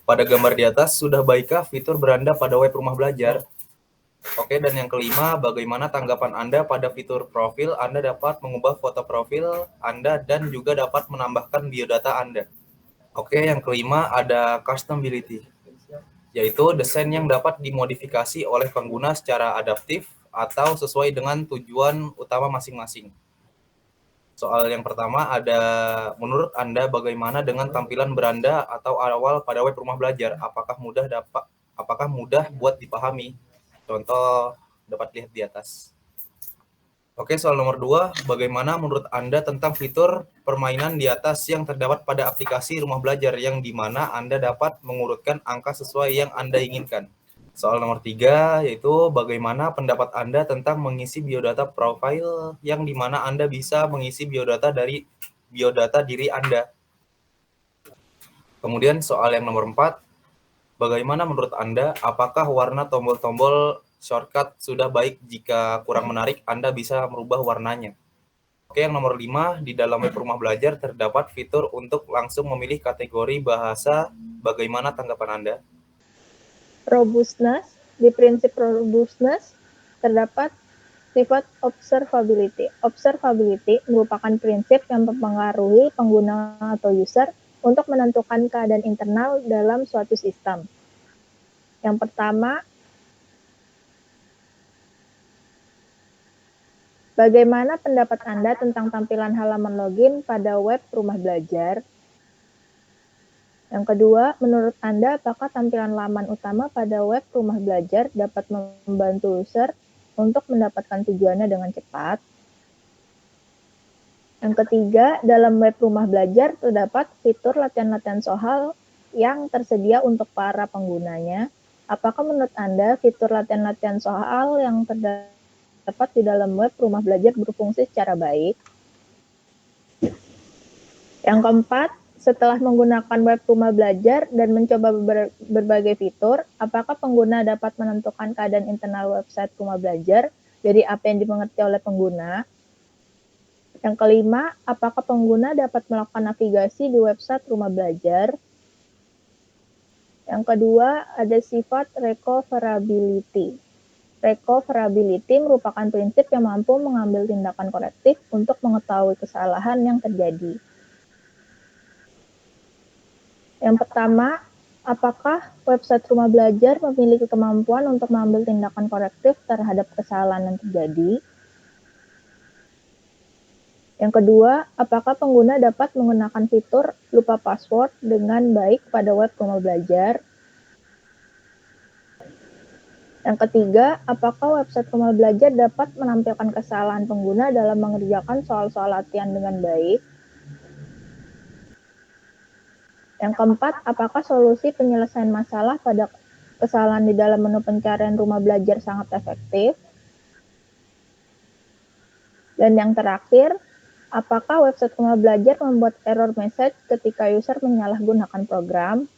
pada gambar di atas, sudah baikkah fitur beranda pada web Rumah Belajar? Oke, dan yang kelima, bagaimana tanggapan Anda pada fitur profil? Anda dapat mengubah foto profil Anda dan juga dapat menambahkan biodata Anda. Oke, yang kelima ada customability, yaitu desain yang dapat dimodifikasi oleh pengguna secara adaptif atau sesuai dengan tujuan utama masing-masing. Soal yang pertama ada, menurut Anda bagaimana dengan tampilan beranda atau awal pada web rumah belajar? Apakah mudah buat dipahami? Contoh dapat lihat di atas. Oke, soal nomor 2, bagaimana menurut Anda tentang fitur permainan di atas yang terdapat pada aplikasi rumah belajar yang di mana Anda dapat mengurutkan angka sesuai yang Anda inginkan? Soal nomor 3, yaitu bagaimana pendapat Anda tentang mengisi biodata profil yang di mana Anda bisa mengisi biodata diri Anda. Kemudian soal yang nomor 4, bagaimana menurut Anda, apakah warna tombol-tombol shortcut sudah baik? Jika kurang menarik, Anda bisa merubah warnanya. Oke, yang nomor 5, di dalam web rumah belajar terdapat fitur untuk langsung memilih kategori bahasa. Bagaimana tanggapan Anda? Robustness, di prinsip robustness terdapat sifat observability. Observability merupakan prinsip yang mempengaruhi pengguna atau user untuk menentukan keadaan internal dalam suatu sistem. Yang pertama, bagaimana pendapat Anda tentang tampilan halaman login pada web rumah belajar? Yang kedua, menurut Anda apakah tampilan laman utama pada web rumah belajar dapat membantu user untuk mendapatkan tujuannya dengan cepat? Yang ketiga, dalam web rumah belajar terdapat fitur latihan-latihan soal yang tersedia untuk para penggunanya. Apakah menurut Anda fitur latihan-latihan soal yang terdapat di dalam web rumah belajar berfungsi secara baik? Yang keempat, setelah menggunakan web rumah belajar dan mencoba berbagai fitur, apakah pengguna dapat menentukan keadaan internal website rumah belajar dari apa yang dimengerti oleh pengguna? Yang kelima, apakah pengguna dapat melakukan navigasi di website rumah belajar? Yang kedua, ada sifat recoverability. Recoverability merupakan prinsip yang mampu mengambil tindakan korektif untuk mengetahui kesalahan yang terjadi. Yang pertama, apakah website rumah belajar memiliki kemampuan untuk mengambil tindakan korektif terhadap kesalahan yang terjadi? Yang kedua, apakah pengguna dapat menggunakan fitur lupa password dengan baik pada web rumah belajar? Yang ketiga, apakah website rumah belajar dapat menampilkan kesalahan pengguna dalam mengerjakan soal-soal latihan dengan baik? Yang keempat, apakah solusi penyelesaian masalah pada kesalahan di dalam menu pencarian rumah belajar sangat efektif? Dan yang terakhir, apakah website rumah belajar membuat error message ketika user menyalahgunakan program?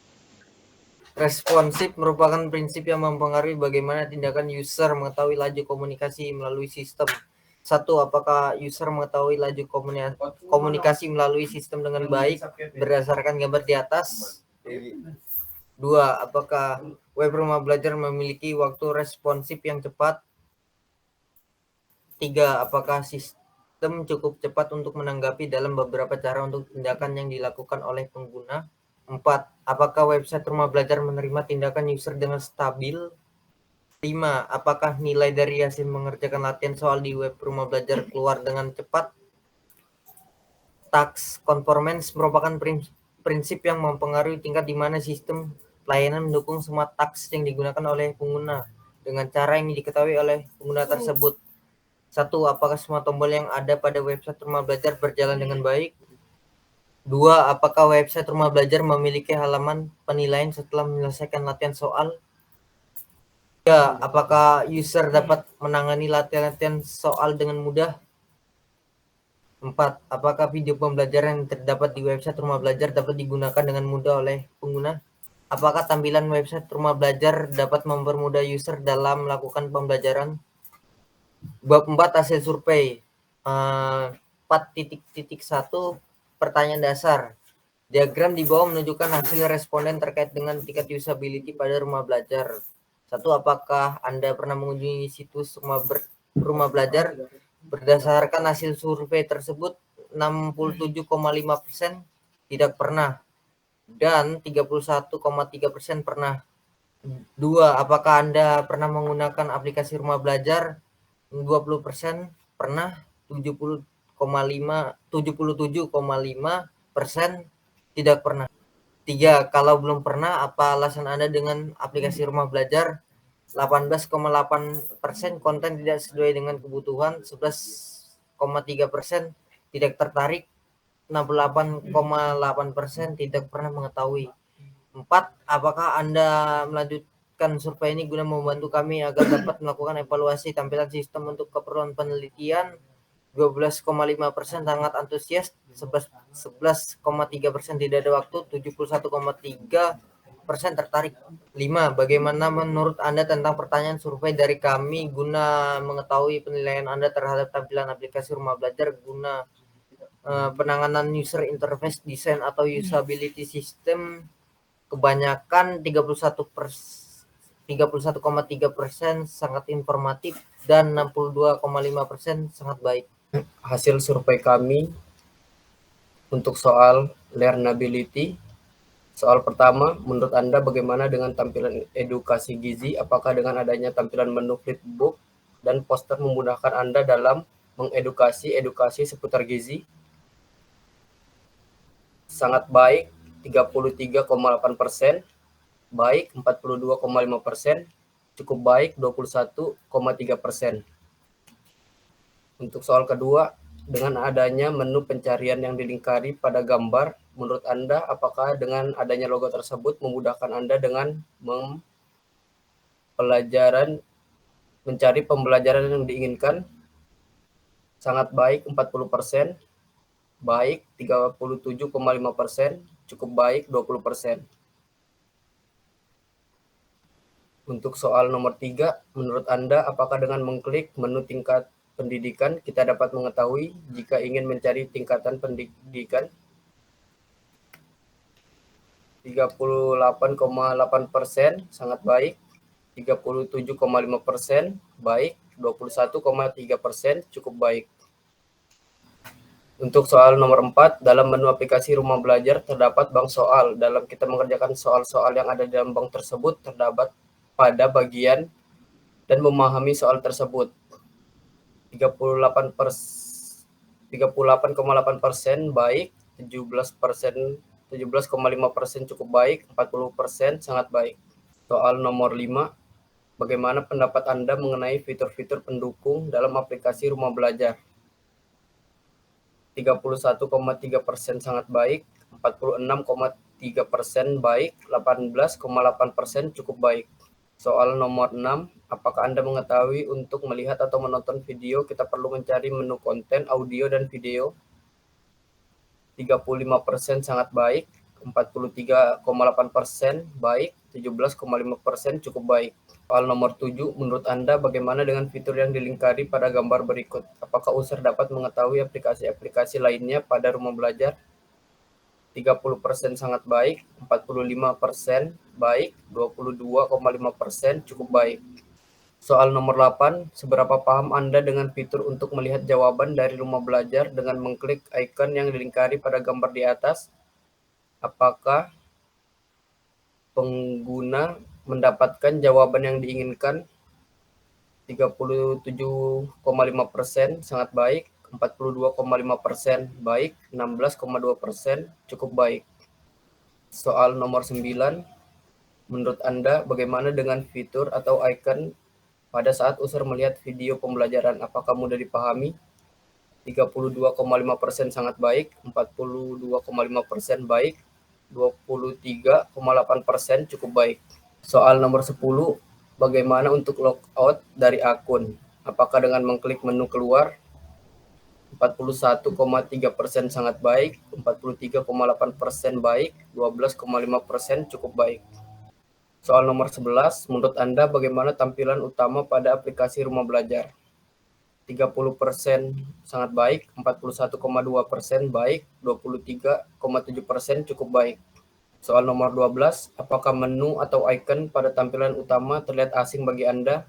Responsif merupakan prinsip yang mempengaruhi bagaimana tindakan user mengetahui laju komunikasi melalui sistem. 1. Apakah user mengetahui laju komunikasi melalui sistem dengan baik berdasarkan gambar di atas? 2. Apakah web rumah belajar memiliki waktu responsif yang cepat? 3. Apakah sistem cukup cepat untuk menanggapi dalam beberapa cara untuk tindakan yang dilakukan oleh pengguna? 4. Apakah website rumah belajar menerima tindakan user dengan stabil? 5. Apakah nilai dari hasil mengerjakan latihan soal di web rumah belajar keluar dengan cepat? Task conformance merupakan prinsip yang mempengaruhi tingkat di mana sistem pelayanan mendukung semua task yang digunakan oleh pengguna dengan cara yang diketahui oleh pengguna tersebut. 1. Apakah semua tombol yang ada pada website rumah belajar berjalan dengan baik? 2. Apakah website rumah belajar memiliki halaman penilaian setelah menyelesaikan latihan soal? 3. Apakah user dapat menangani latihan-latihan soal dengan mudah? 4. Apakah video pembelajaran yang terdapat di website rumah belajar dapat digunakan dengan mudah oleh pengguna? Apakah tampilan website rumah belajar dapat mempermudah user dalam melakukan pembelajaran? Bab 4 hasil survei. 4.1 pertanyaan dasar. Diagram di bawah menunjukkan hasil responden terkait dengan tingkat usability pada rumah belajar. 1. Apakah Anda pernah mengunjungi situs rumah belajar? Berdasarkan hasil survei tersebut, 67,5% tidak pernah dan 31,3% pernah. 2. Apakah Anda pernah menggunakan aplikasi rumah belajar? 20% pernah, 77,5% tidak pernah. 3. Kalau belum pernah, apa alasan Anda dengan aplikasi rumah belajar? 18,8% konten tidak sesuai dengan kebutuhan, 11,3% tidak tertarik, 68,8% tidak pernah mengetahui. 4. Apakah Anda melanjutkan survei ini guna membantu kami agar dapat melakukan evaluasi tampilan sistem untuk keperluan penelitian? 12,5% sangat antusias, 11,3% tidak ada waktu, 71,3% tertarik. 5. Bagaimana menurut Anda tentang pertanyaan survei dari kami guna mengetahui penilaian Anda terhadap tampilan aplikasi rumah belajar guna penanganan user interface design atau usability system? Kebanyakan 31,3% sangat informatif dan 62,5% sangat baik. Hasil survei kami untuk soal learnability. Soal pertama, menurut Anda bagaimana dengan tampilan edukasi gizi? Apakah dengan adanya tampilan menu flipbook dan poster memudahkan Anda dalam mengedukasi seputar gizi? Sangat baik 33,8%, baik 42,5%, cukup baik 21,3%. Untuk soal kedua, dengan adanya menu pencarian yang dilingkari pada gambar, menurut Anda apakah dengan adanya logo tersebut memudahkan Anda dengan mencari pembelajaran yang diinginkan? Sangat baik 40%, baik 37,5%, cukup baik 20%. Untuk soal nomor 3, menurut Anda apakah dengan mengklik menu tingkat pendidikan kita dapat mengetahui jika ingin mencari tingkatan pendidikan? 38,8% sangat baik, 37,5% baik, 21,3% cukup baik. Untuk soal nomor 4, dalam menu aplikasi rumah belajar terdapat bank soal. Dalam kita mengerjakan soal-soal yang ada dalam bank tersebut, terdapat pada bagian dan memahami soal tersebut. 38,8% baik, 17,5% cukup baik, 40% sangat baik. Soal nomor 5, bagaimana pendapat Anda mengenai fitur-fitur pendukung dalam aplikasi rumah belajar? 31,3% sangat baik, 46,3% baik, 18,8% cukup baik. Soal nomor 6, apakah Anda mengetahui untuk melihat atau menonton video kita perlu mencari menu konten, audio, dan video? 35% sangat baik, 43,8% baik, 17,5% cukup baik. Soal nomor 7, menurut Anda bagaimana dengan fitur yang dilingkari pada gambar berikut? Apakah user dapat mengetahui aplikasi-aplikasi lainnya pada rumah belajar? 30% sangat baik, 45% baik, 22,5% cukup baik. Soal nomor 8, seberapa paham Anda dengan fitur untuk melihat jawaban dari rumah belajar dengan mengklik icon yang dilingkari pada gambar di atas? Apakah pengguna mendapatkan jawaban yang diinginkan? 37,5% sangat baik, 42,5% baik, 16,2% cukup baik. Soal nomor 9, menurut Anda bagaimana dengan fitur atau icon pada saat user melihat video pembelajaran? Apakah mudah dipahami? 32,5% sangat baik, 42,5% baik, 23,8% cukup baik. Soal nomor 10, bagaimana untuk logout dari akun? Apakah dengan mengklik menu keluar? 41,3% sangat baik, 43,8% baik, 12,5% cukup baik. Soal nomor 11, menurut Anda bagaimana tampilan utama pada aplikasi rumah belajar? 30% sangat baik, 41,2% baik, 23,7% cukup baik. Soal nomor 12, apakah menu atau icon pada tampilan utama terlihat asing bagi Anda?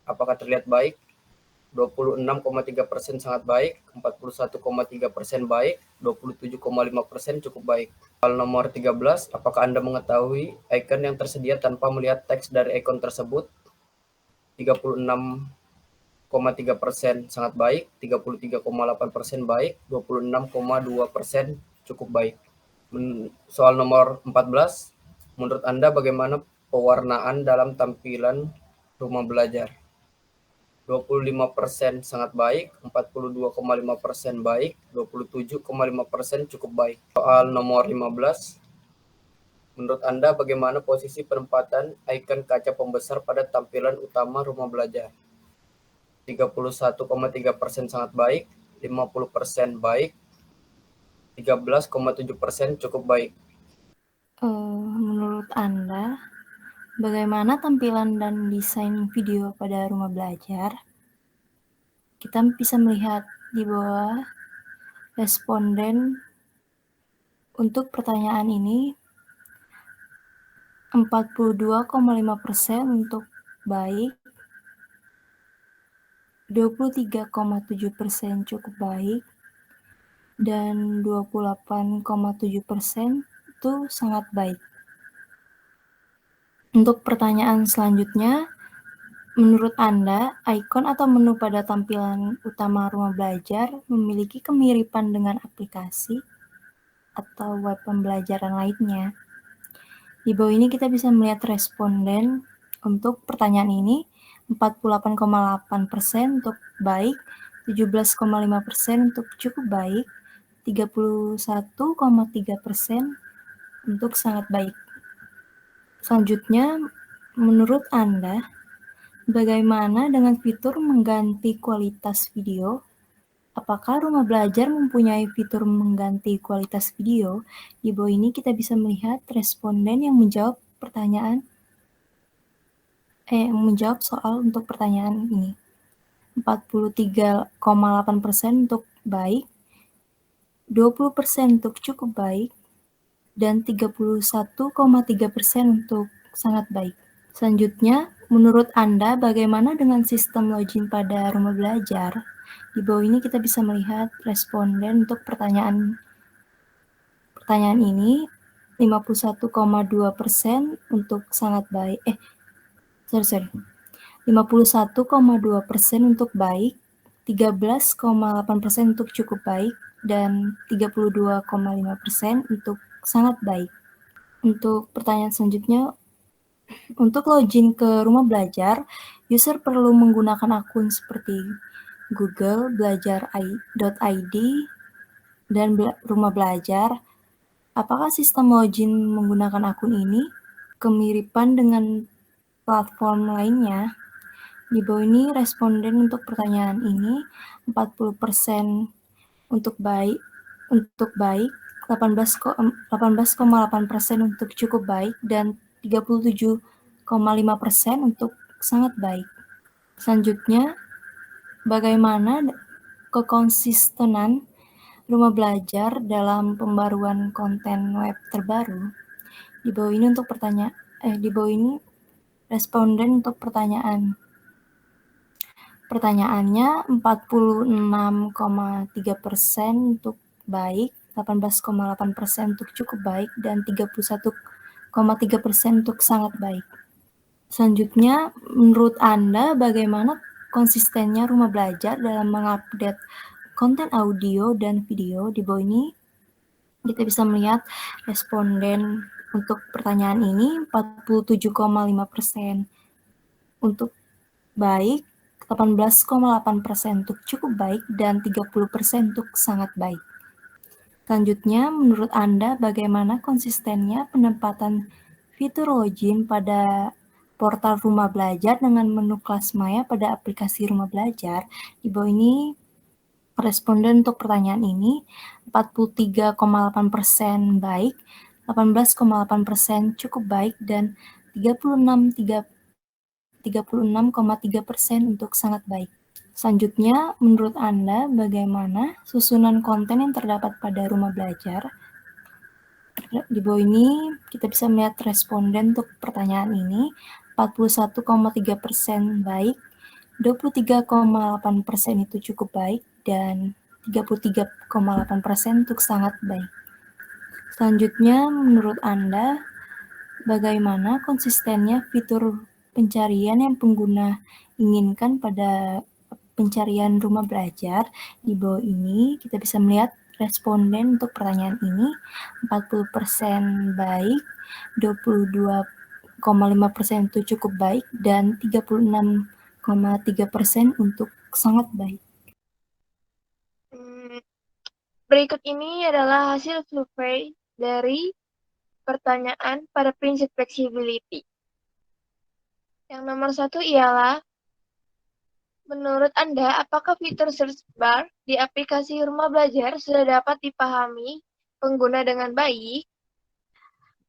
Apakah terlihat baik? 26,3% sangat baik, 41,3% baik, 27,5% cukup baik. Soal nomor 13, apakah Anda mengetahui icon yang tersedia tanpa melihat teks dari icon tersebut? 36,3% sangat baik, 33,8% baik, 26,2% cukup baik. Soal nomor 14, menurut Anda bagaimana pewarnaan dalam tampilan rumah belajar? 25% sangat baik, 42,5% baik, 27,5% cukup baik. Soal nomor 15, menurut Anda bagaimana posisi penempatan icon kaca pembesar pada tampilan utama rumah belajar? 31,3% sangat baik, 50% baik, 13,7% cukup baik. Menurut Anda, bagaimana tampilan dan desain video pada rumah belajar? Kita bisa melihat di bawah responden untuk pertanyaan ini 42,5% untuk baik, 23,7% cukup baik, dan 28,7% itu sangat baik. Untuk pertanyaan selanjutnya, menurut Anda, ikon atau menu pada tampilan utama rumah belajar memiliki kemiripan dengan aplikasi atau web pembelajaran lainnya? Di bawah ini kita bisa melihat responden untuk pertanyaan ini, 48,8% untuk baik, 17,5% untuk cukup baik, 31,3% untuk sangat baik. Selanjutnya, menurut Anda, bagaimana dengan fitur mengganti kualitas video? Apakah rumah belajar mempunyai fitur mengganti kualitas video? Di bawah ini kita bisa melihat responden yang menjawab soal untuk pertanyaan ini. 43,8% untuk baik, 20% untuk cukup baik, dan 31,3% untuk sangat baik. Selanjutnya, menurut Anda bagaimana dengan sistem login pada rumah belajar? Di bawah ini kita bisa melihat responden untuk pertanyaan ini, 51,2% untuk sangat baik. 51,2% untuk baik, 13,8% untuk cukup baik, dan 32,5% untuk sangat baik. Untuk pertanyaan selanjutnya, untuk login ke rumah belajar, user perlu menggunakan akun seperti Google, belajar.id, dan rumah belajar. Apakah sistem login menggunakan akun ini kemiripan dengan platform lainnya? Di bawah ini responden untuk pertanyaan ini 40% untuk baik, 18,8% untuk cukup baik, dan 37,5% untuk sangat baik. Selanjutnya, bagaimana kekonsistenan rumah belajar dalam pembaruan konten web terbaru? Di bawah ini untuk responden untuk pertanyaannya 46,3% untuk baik, 18,8% untuk cukup baik, dan 31,3% untuk sangat baik. Selanjutnya, menurut Anda bagaimana konsistennya rumah belajar dalam mengupdate konten audio dan video? Di bawah ini kita bisa melihat responden untuk pertanyaan ini 47,5% untuk baik, 18,8% untuk cukup baik, dan 30% untuk sangat baik. Selanjutnya, menurut Anda bagaimana konsistennya penempatan fitur login pada portal rumah belajar dengan menu kelas maya pada aplikasi rumah belajar? Di bawah ini responden untuk pertanyaan ini 43,8% baik, 18,8% cukup baik, dan 36,3% untuk sangat baik. Selanjutnya, menurut Anda bagaimana susunan konten yang terdapat pada rumah belajar? Di bawah ini kita bisa melihat responden untuk pertanyaan ini. 41,3% baik, 23,8% itu cukup baik, dan 33,8% untuk sangat baik. Selanjutnya, menurut Anda, bagaimana konsistennya fitur pencarian yang pengguna inginkan pada pencarian rumah belajar? Di bawah ini kita bisa melihat responden untuk pertanyaan ini 40% baik, 22,5% itu cukup baik, dan 36,3% untuk sangat baik. Berikut ini adalah hasil survei dari pertanyaan pada prinsip flexibility. Yang nomor 1 ialah, menurut Anda, apakah fitur search bar di aplikasi Rumah Belajar sudah dapat dipahami pengguna dengan baik?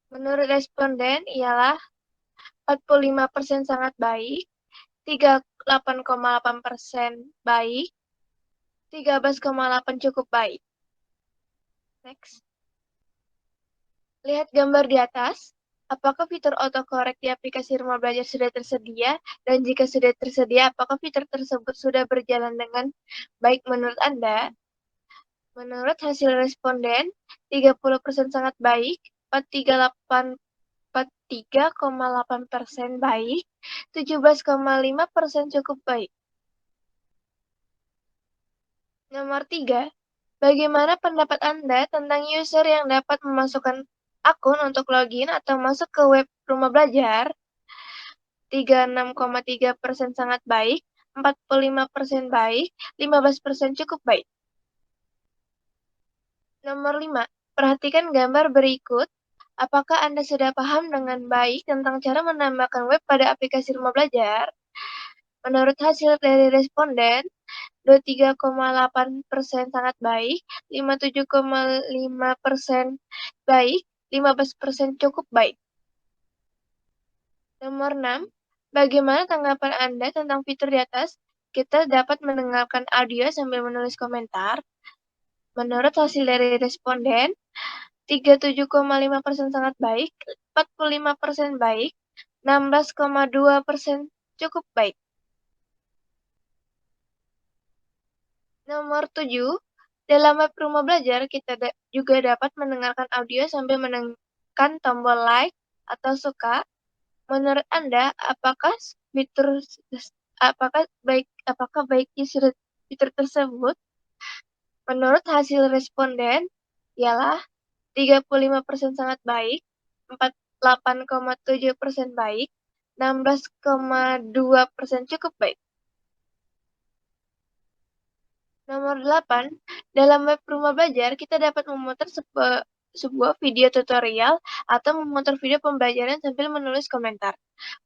Menurut responden ialah 45% sangat baik, 38,8% baik, 13,8% cukup baik. Next. Lihat gambar di atas. Apakah fitur autocorrect di aplikasi Rumah Belajar sudah tersedia? Dan jika sudah tersedia, apakah fitur tersebut sudah berjalan dengan baik menurut Anda? Menurut hasil responden, 30% sangat baik, 43,8% baik, 17,5% cukup baik. Nomor 3. Bagaimana pendapat Anda tentang user yang dapat memasukkan akun untuk login atau masuk ke web Rumah Belajar? 36,3% sangat baik, 45% baik, 15% cukup baik. Nomor 5. Perhatikan gambar berikut. Apakah Anda sudah paham dengan baik tentang cara menambahkan web pada aplikasi Rumah Belajar? Menurut hasil dari responden, 23,8% sangat baik, 57,5% baik, 15% cukup baik. Nomor 6. Bagaimana tanggapan Anda tentang fitur di atas? Kita dapat mendengarkan audio sambil menulis komentar. Menurut hasil dari responden, 37,5% sangat baik, 45% baik, 16,2% cukup baik. Nomor 7, dalam web Rumah Belajar, kita juga dapat mendengarkan audio sambil menekan tombol like atau suka. Menurut Anda, apakah baiknya fitur tersebut? Menurut hasil responden, ialah 35% sangat baik, 48,7% baik, 16,2% cukup baik. Nomor 8, dalam web Rumah Belajar, kita dapat memutar sebuah video tutorial atau memutar video pembelajaran sambil menulis komentar.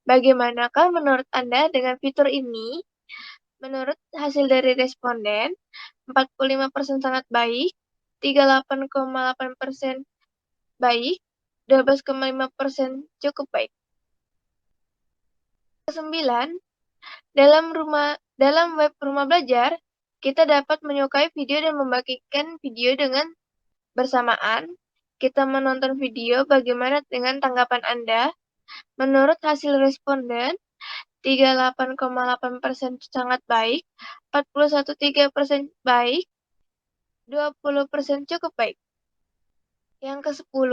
Bagaimanakah menurut Anda dengan fitur ini? Menurut hasil dari responden, 45% sangat baik, 38,8% baik, 12,5% cukup baik. 9, dalam web Rumah Belajar, kita dapat menyukai video dan membagikan video dengan bersamaan. Kita menonton video, bagaimana dengan tanggapan Anda? Menurut hasil responden, 38,8% sangat baik, 41,3% baik, 20% cukup baik. Yang ke-10,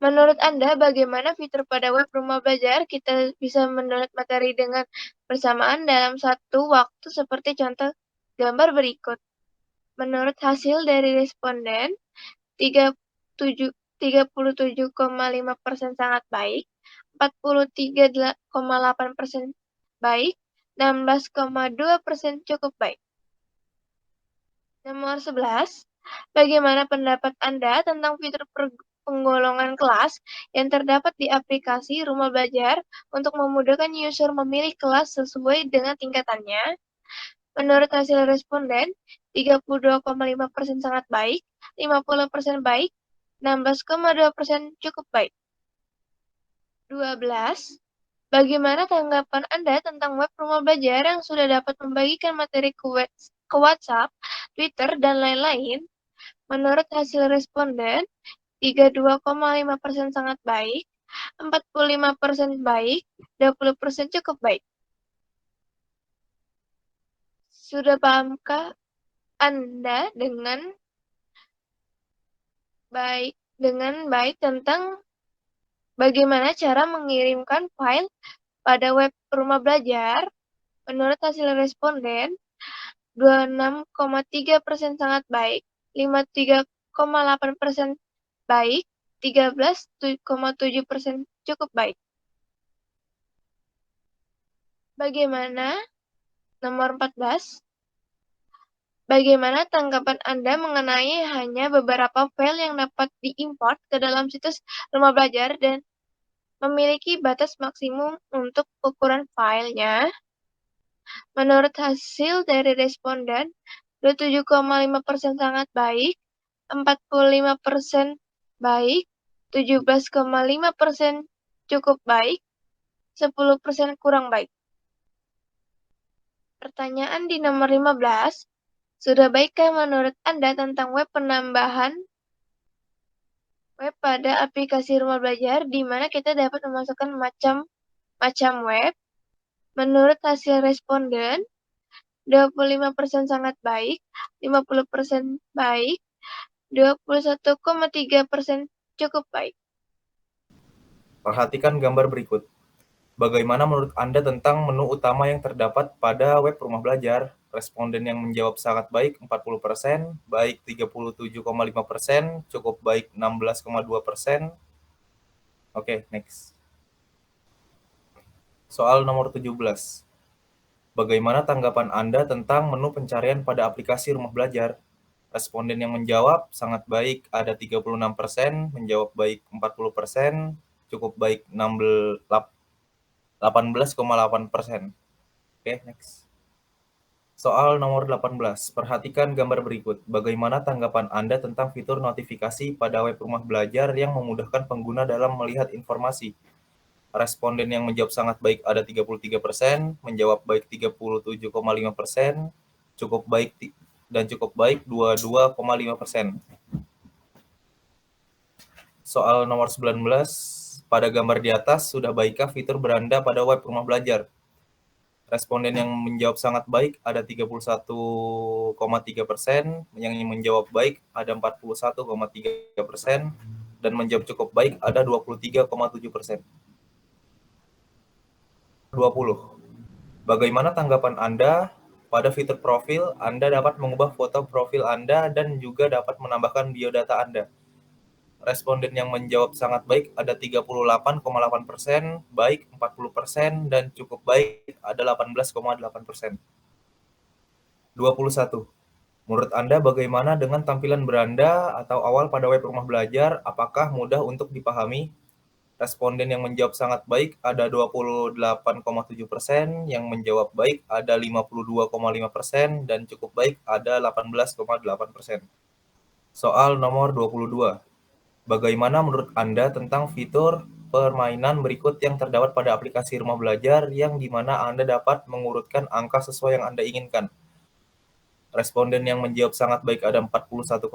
menurut Anda bagaimana fitur pada web Rumah Belajar kita bisa mendownload materi dengan bersamaan dalam satu waktu seperti contoh gambar berikut. Menurut hasil dari responden, 37,5% sangat baik, 43,8% baik, 16,2% cukup baik. Nomor 11, bagaimana pendapat Anda tentang fitur penggolongan kelas yang terdapat di aplikasi Rumah Belajar untuk memudahkan user memilih kelas sesuai dengan tingkatannya? Menurut hasil responden, 32,5% sangat baik, 50% baik, 16,2% cukup baik. 12. Bagaimana tanggapan Anda tentang web Rumah Belajar yang sudah dapat membagikan materi ke WhatsApp, Twitter, dan lain-lain? Menurut hasil responden, 32,5% sangat baik, 45% baik, 20% cukup baik. Sudah pahamkah Anda dengan baik tentang bagaimana cara mengirimkan file pada web rumah belajar? Menurut hasil responden, 26,3% sangat baik, 53,8% baik, 13,7% cukup baik. Bagaimana? Nomor 14. Bagaimana tanggapan Anda mengenai hanya beberapa file yang dapat diimport ke dalam situs rumah belajar dan memiliki batas maksimum untuk ukuran filenya? Menurut hasil dari responden, 27,5% sangat baik, 45% baik, 17,5% cukup baik, 10% kurang baik. Pertanyaan di nomor 15. Sudah baikkah menurut Anda tentang web penambahan web pada aplikasi rumah belajar di mana kita dapat memasukkan macam web? Menurut hasil responden, 25% sangat baik, 50% baik, 21,3% cukup baik. Perhatikan gambar berikut. Bagaimana menurut Anda tentang menu utama yang terdapat pada web rumah belajar? Responden yang menjawab sangat baik 40%, baik 37,5%, cukup baik 16,2%. Oke, next. Soal nomor 17. Bagaimana tanggapan Anda tentang menu pencarian pada aplikasi rumah belajar? Responden yang menjawab sangat baik ada 36%, menjawab baik 40%, cukup baik 18,8%. Oke, next. Soal nomor 18. Perhatikan gambar berikut. Bagaimana tanggapan Anda tentang fitur notifikasi pada web rumah belajar yang memudahkan pengguna dalam melihat informasi? Responden yang menjawab sangat baik ada 33%, menjawab baik 37,5%, cukup baik dan cukup baik 22,5%. Soal nomor 19. Pada gambar di atas, sudah baikkah fitur beranda pada web rumah belajar? Responden yang menjawab sangat baik ada 31,3%, yang menjawab baik ada 41,3%, dan menjawab cukup baik ada 23,7%. 20. Bagaimana tanggapan Anda pada fitur profil? Anda dapat mengubah foto profil Anda dan juga dapat menambahkan biodata Anda. Responden yang menjawab sangat baik ada 38,8%, baik 40%, dan cukup baik ada 18,8%. 21. Menurut Anda bagaimana dengan tampilan beranda atau awal pada web rumah belajar? Apakah mudah untuk dipahami? Responden yang menjawab sangat baik ada 28,7%, yang menjawab baik ada 52,5%, dan cukup baik ada 18,8%. Soal nomor 22. Bagaimana menurut Anda tentang fitur permainan berikut yang terdapat pada aplikasi rumah belajar yang dimana Anda dapat mengurutkan angka sesuai yang Anda inginkan? Responden yang menjawab sangat baik ada 41,3%,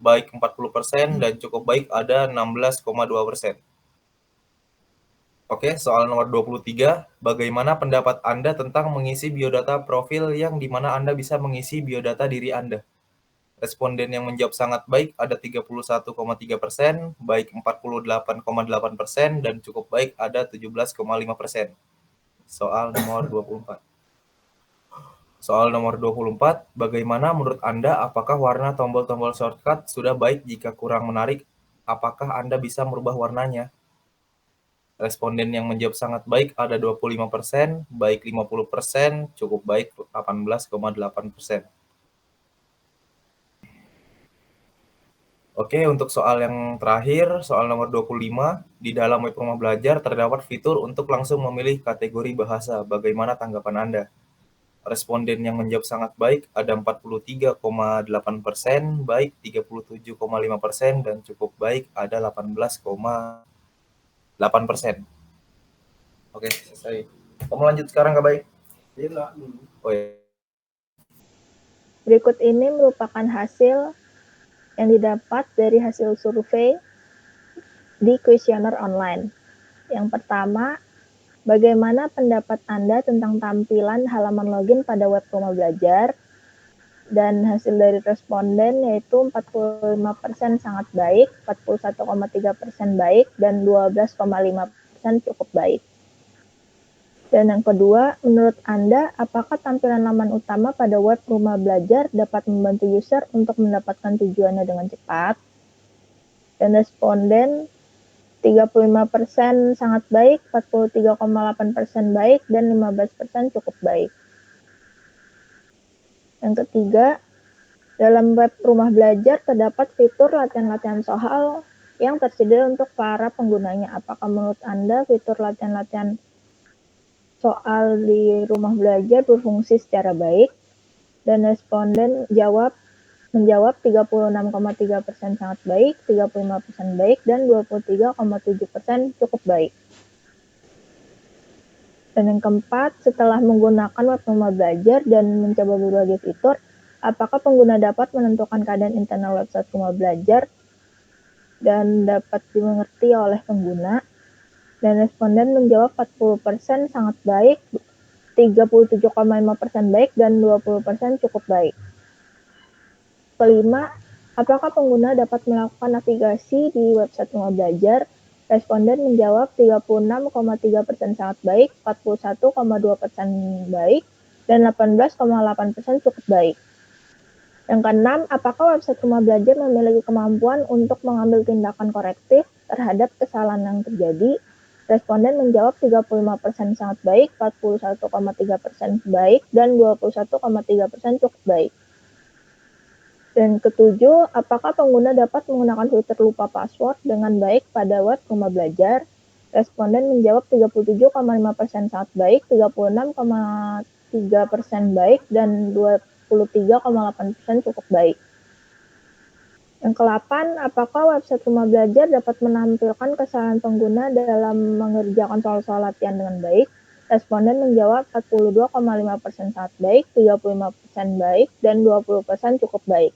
baik 40%, dan cukup baik ada 16,2%. Oke, soal nomor 23. Bagaimana pendapat Anda tentang mengisi biodata profil yang dimana Anda bisa mengisi biodata diri Anda? Responden yang menjawab sangat baik ada 31,3%, baik 48,8%, dan cukup baik ada 17,5%. Soal nomor 24. Soal nomor 24, bagaimana menurut Anda apakah warna tombol-tombol shortcut sudah baik? Jika kurang menarik, apakah Anda bisa merubah warnanya? Responden yang menjawab sangat baik ada 25%, baik 50%, cukup baik 18,8%. Oke, untuk soal yang terakhir, soal nomor 25, di dalam web rumah belajar terdapat fitur untuk langsung memilih kategori bahasa. Bagaimana tanggapan Anda? Responden yang menjawab sangat baik ada 43,8%, baik 37,5%, dan cukup baik ada 18,8%. Oke, selesai. Kamu lanjut sekarang, Kak Baik? Oh, iya. Berikut ini merupakan hasil yang didapat dari hasil survei di kuesioner online. Yang pertama, bagaimana pendapat Anda tentang tampilan halaman login pada web Rumah Belajar? Dan hasil dari responden yaitu 45% sangat baik, 41,3% baik, dan 12,5% cukup baik. Dan yang kedua, menurut Anda, apakah tampilan laman utama pada web Rumah Belajar dapat membantu user untuk mendapatkan tujuannya dengan cepat? Dan responden 35% sangat baik, 43,8% baik, dan 15% cukup baik. Yang ketiga, dalam web Rumah Belajar terdapat fitur latihan-latihan soal yang tersedia untuk para penggunanya. Apakah menurut Anda fitur latihan-latihan soal di Rumah Belajar berfungsi secara baik? Dan responden menjawab 36,3% sangat baik, 35% baik, dan 23,7% cukup baik. Dan yang keempat, setelah menggunakan web Rumah Belajar dan mencoba berbagai fitur, apakah pengguna dapat menentukan keadaan internal website Rumah Belajar dan dapat dimengerti oleh pengguna? Dan responden menjawab 40% sangat baik, 37,5% baik, dan 20% cukup baik. Kelima, apakah pengguna dapat melakukan navigasi di website Rumah Belajar? Responden menjawab 36,3% sangat baik, 41,2% baik, dan 18,8% cukup baik. Yang keenam, apakah website Rumah Belajar memiliki kemampuan untuk mengambil tindakan korektif terhadap kesalahan yang terjadi? Responden menjawab 35% sangat baik, 41,3% baik, dan 21,3% cukup baik. Dan ketujuh, apakah pengguna dapat menggunakan fitur lupa password dengan baik pada web Rumah Belajar? Responden menjawab 37,5% sangat baik, 36,3% baik, dan 23,8% cukup baik. Yang ke-8, apakah website Rumah Belajar dapat menampilkan kesalahan pengguna dalam mengerjakan soal-soal latihan dengan baik? Responden menjawab 42,5% sangat baik, 35% baik, dan 20% cukup baik.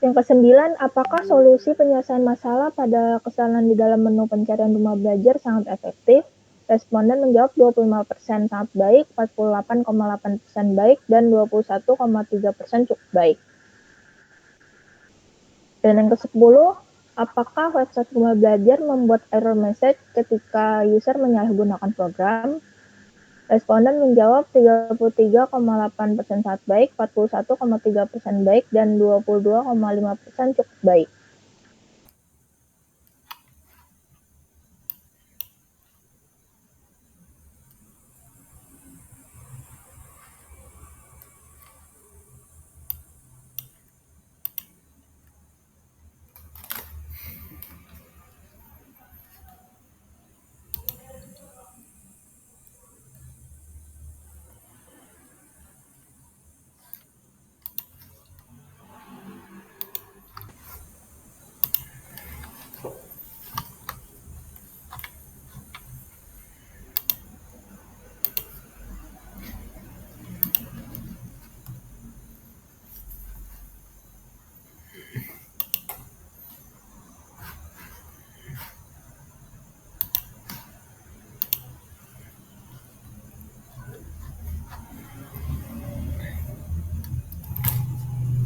Yang ke-9, apakah solusi penyelesaian masalah pada kesalahan di dalam menu pencarian Rumah Belajar sangat efektif? Responden menjawab 25% sangat baik, 48,8% baik, dan 21,3% cukup baik. Dan yang ke-10, apakah website Rumah Belajar membuat error message ketika user menyalahgunakan program? Responden menjawab 33,8% sangat baik, 41,3% baik, dan 22,5% cukup baik.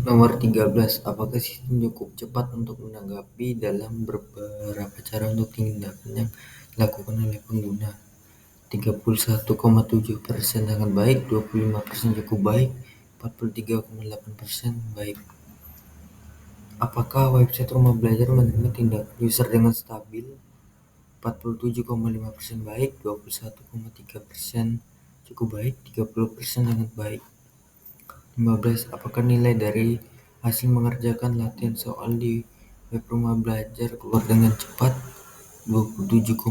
Nomor 13. Apakah sistem cukup cepat untuk menanggapi dalam beberapa cara untuk tindakan yang dilakukan oleh pengguna? 31,7% sangat baik, 25% cukup baik, 43,8% baik. Apakah website Rumah Belajar menerima tindakan user dengan stabil? 47,5% baik, 21,3% cukup baik, 30% sangat baik. 15. Apakah nilai dari hasil mengerjakan latihan soal di web Rumah Belajar keluar dengan cepat? 27,5%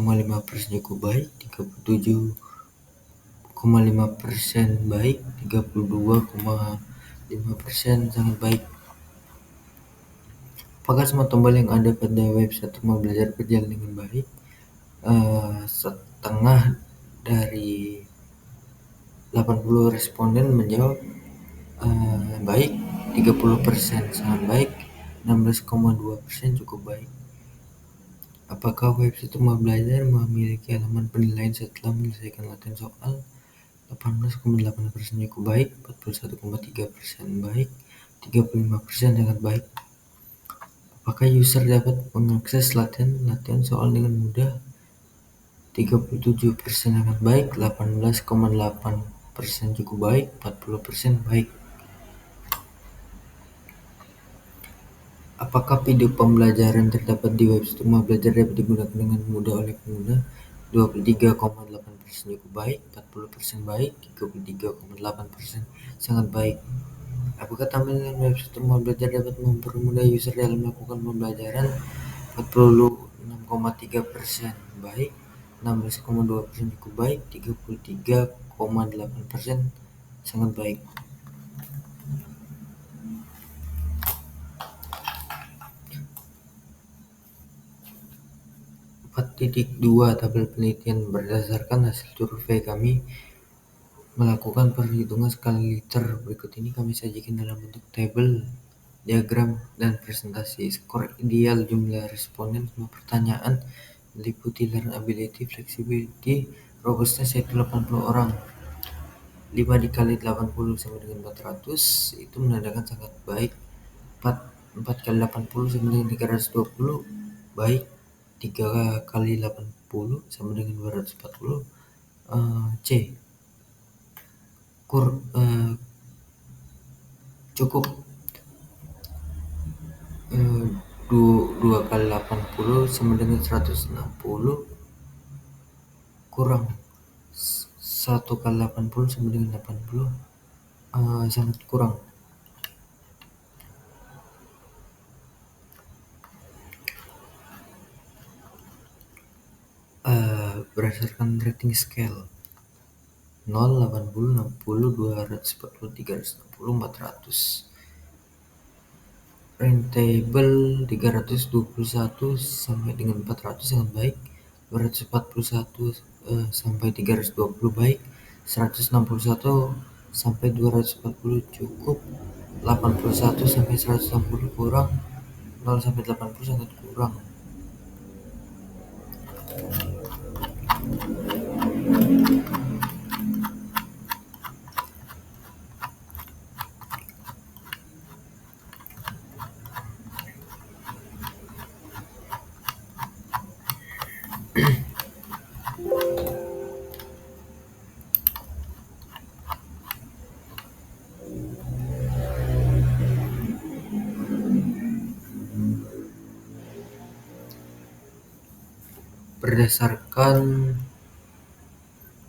cukup baik, 37,5% baik, 32,5% sangat baik. Apakah semua tombol yang ada pada website Rumah Belajar berjalan dengan baik? Setengah dari 80 responden menjawab baik, 30% sangat baik, 16,2% cukup baik. Apakah website Rumah Belajar memiliki halaman penilaian setelah menyelesaikan latihan soal? 18,8% cukup baik, 41,3% baik, 35% sangat baik. Apakah user dapat mengakses latihan soal dengan mudah? 37% sangat baik, 18,8% cukup baik, 40% baik. Apakah video pembelajaran terdapat di website Rumah Belajar dapat digunakan dengan mudah oleh pengguna? 23,8% cukup baik, 40% baik, 33,8% sangat baik. Apakah tampilan website Rumah Belajar dapat mempermudah user dalam melakukan pembelajaran? 46,3% baik, 16,2% cukup baik, 33,8% sangat baik. .2 tabel penelitian. Berdasarkan hasil survei kami melakukan perhitungan skala liter. Berikut ini kami sajikan dalam bentuk tabel, diagram, dan presentasi. Skor ideal jumlah responden semua pertanyaan meliputi learnability, flexibility, robustness yaitu 80 orang. 5 dikali 80 sama dengan 400, itu menandakan sangat baik. 4 kali 80 sama dengan 320, baik. 3 kali 80 sama dengan 240, C. Cukup. 2 kali 80 sama dengan 160, kurang. 1 kali 80 sama dengan 80, sangat kurang. Berdasarkan rating scale 0, 80, 60, 240, 360, 400. Rentable 321 sampai dengan 400 sangat baik, 241 sampai 320 baik, 161 sampai 240 cukup, 81 sampai 160 kurang, 0 sampai 80 sangat kurang.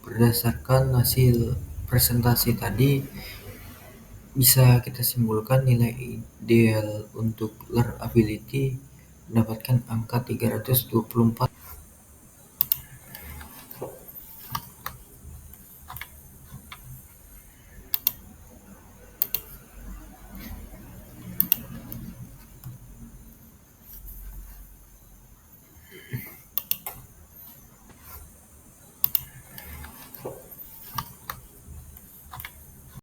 Berdasarkan hasil presentasi tadi, bisa kita simpulkan nilai ideal untuk learnability mendapatkan angka 324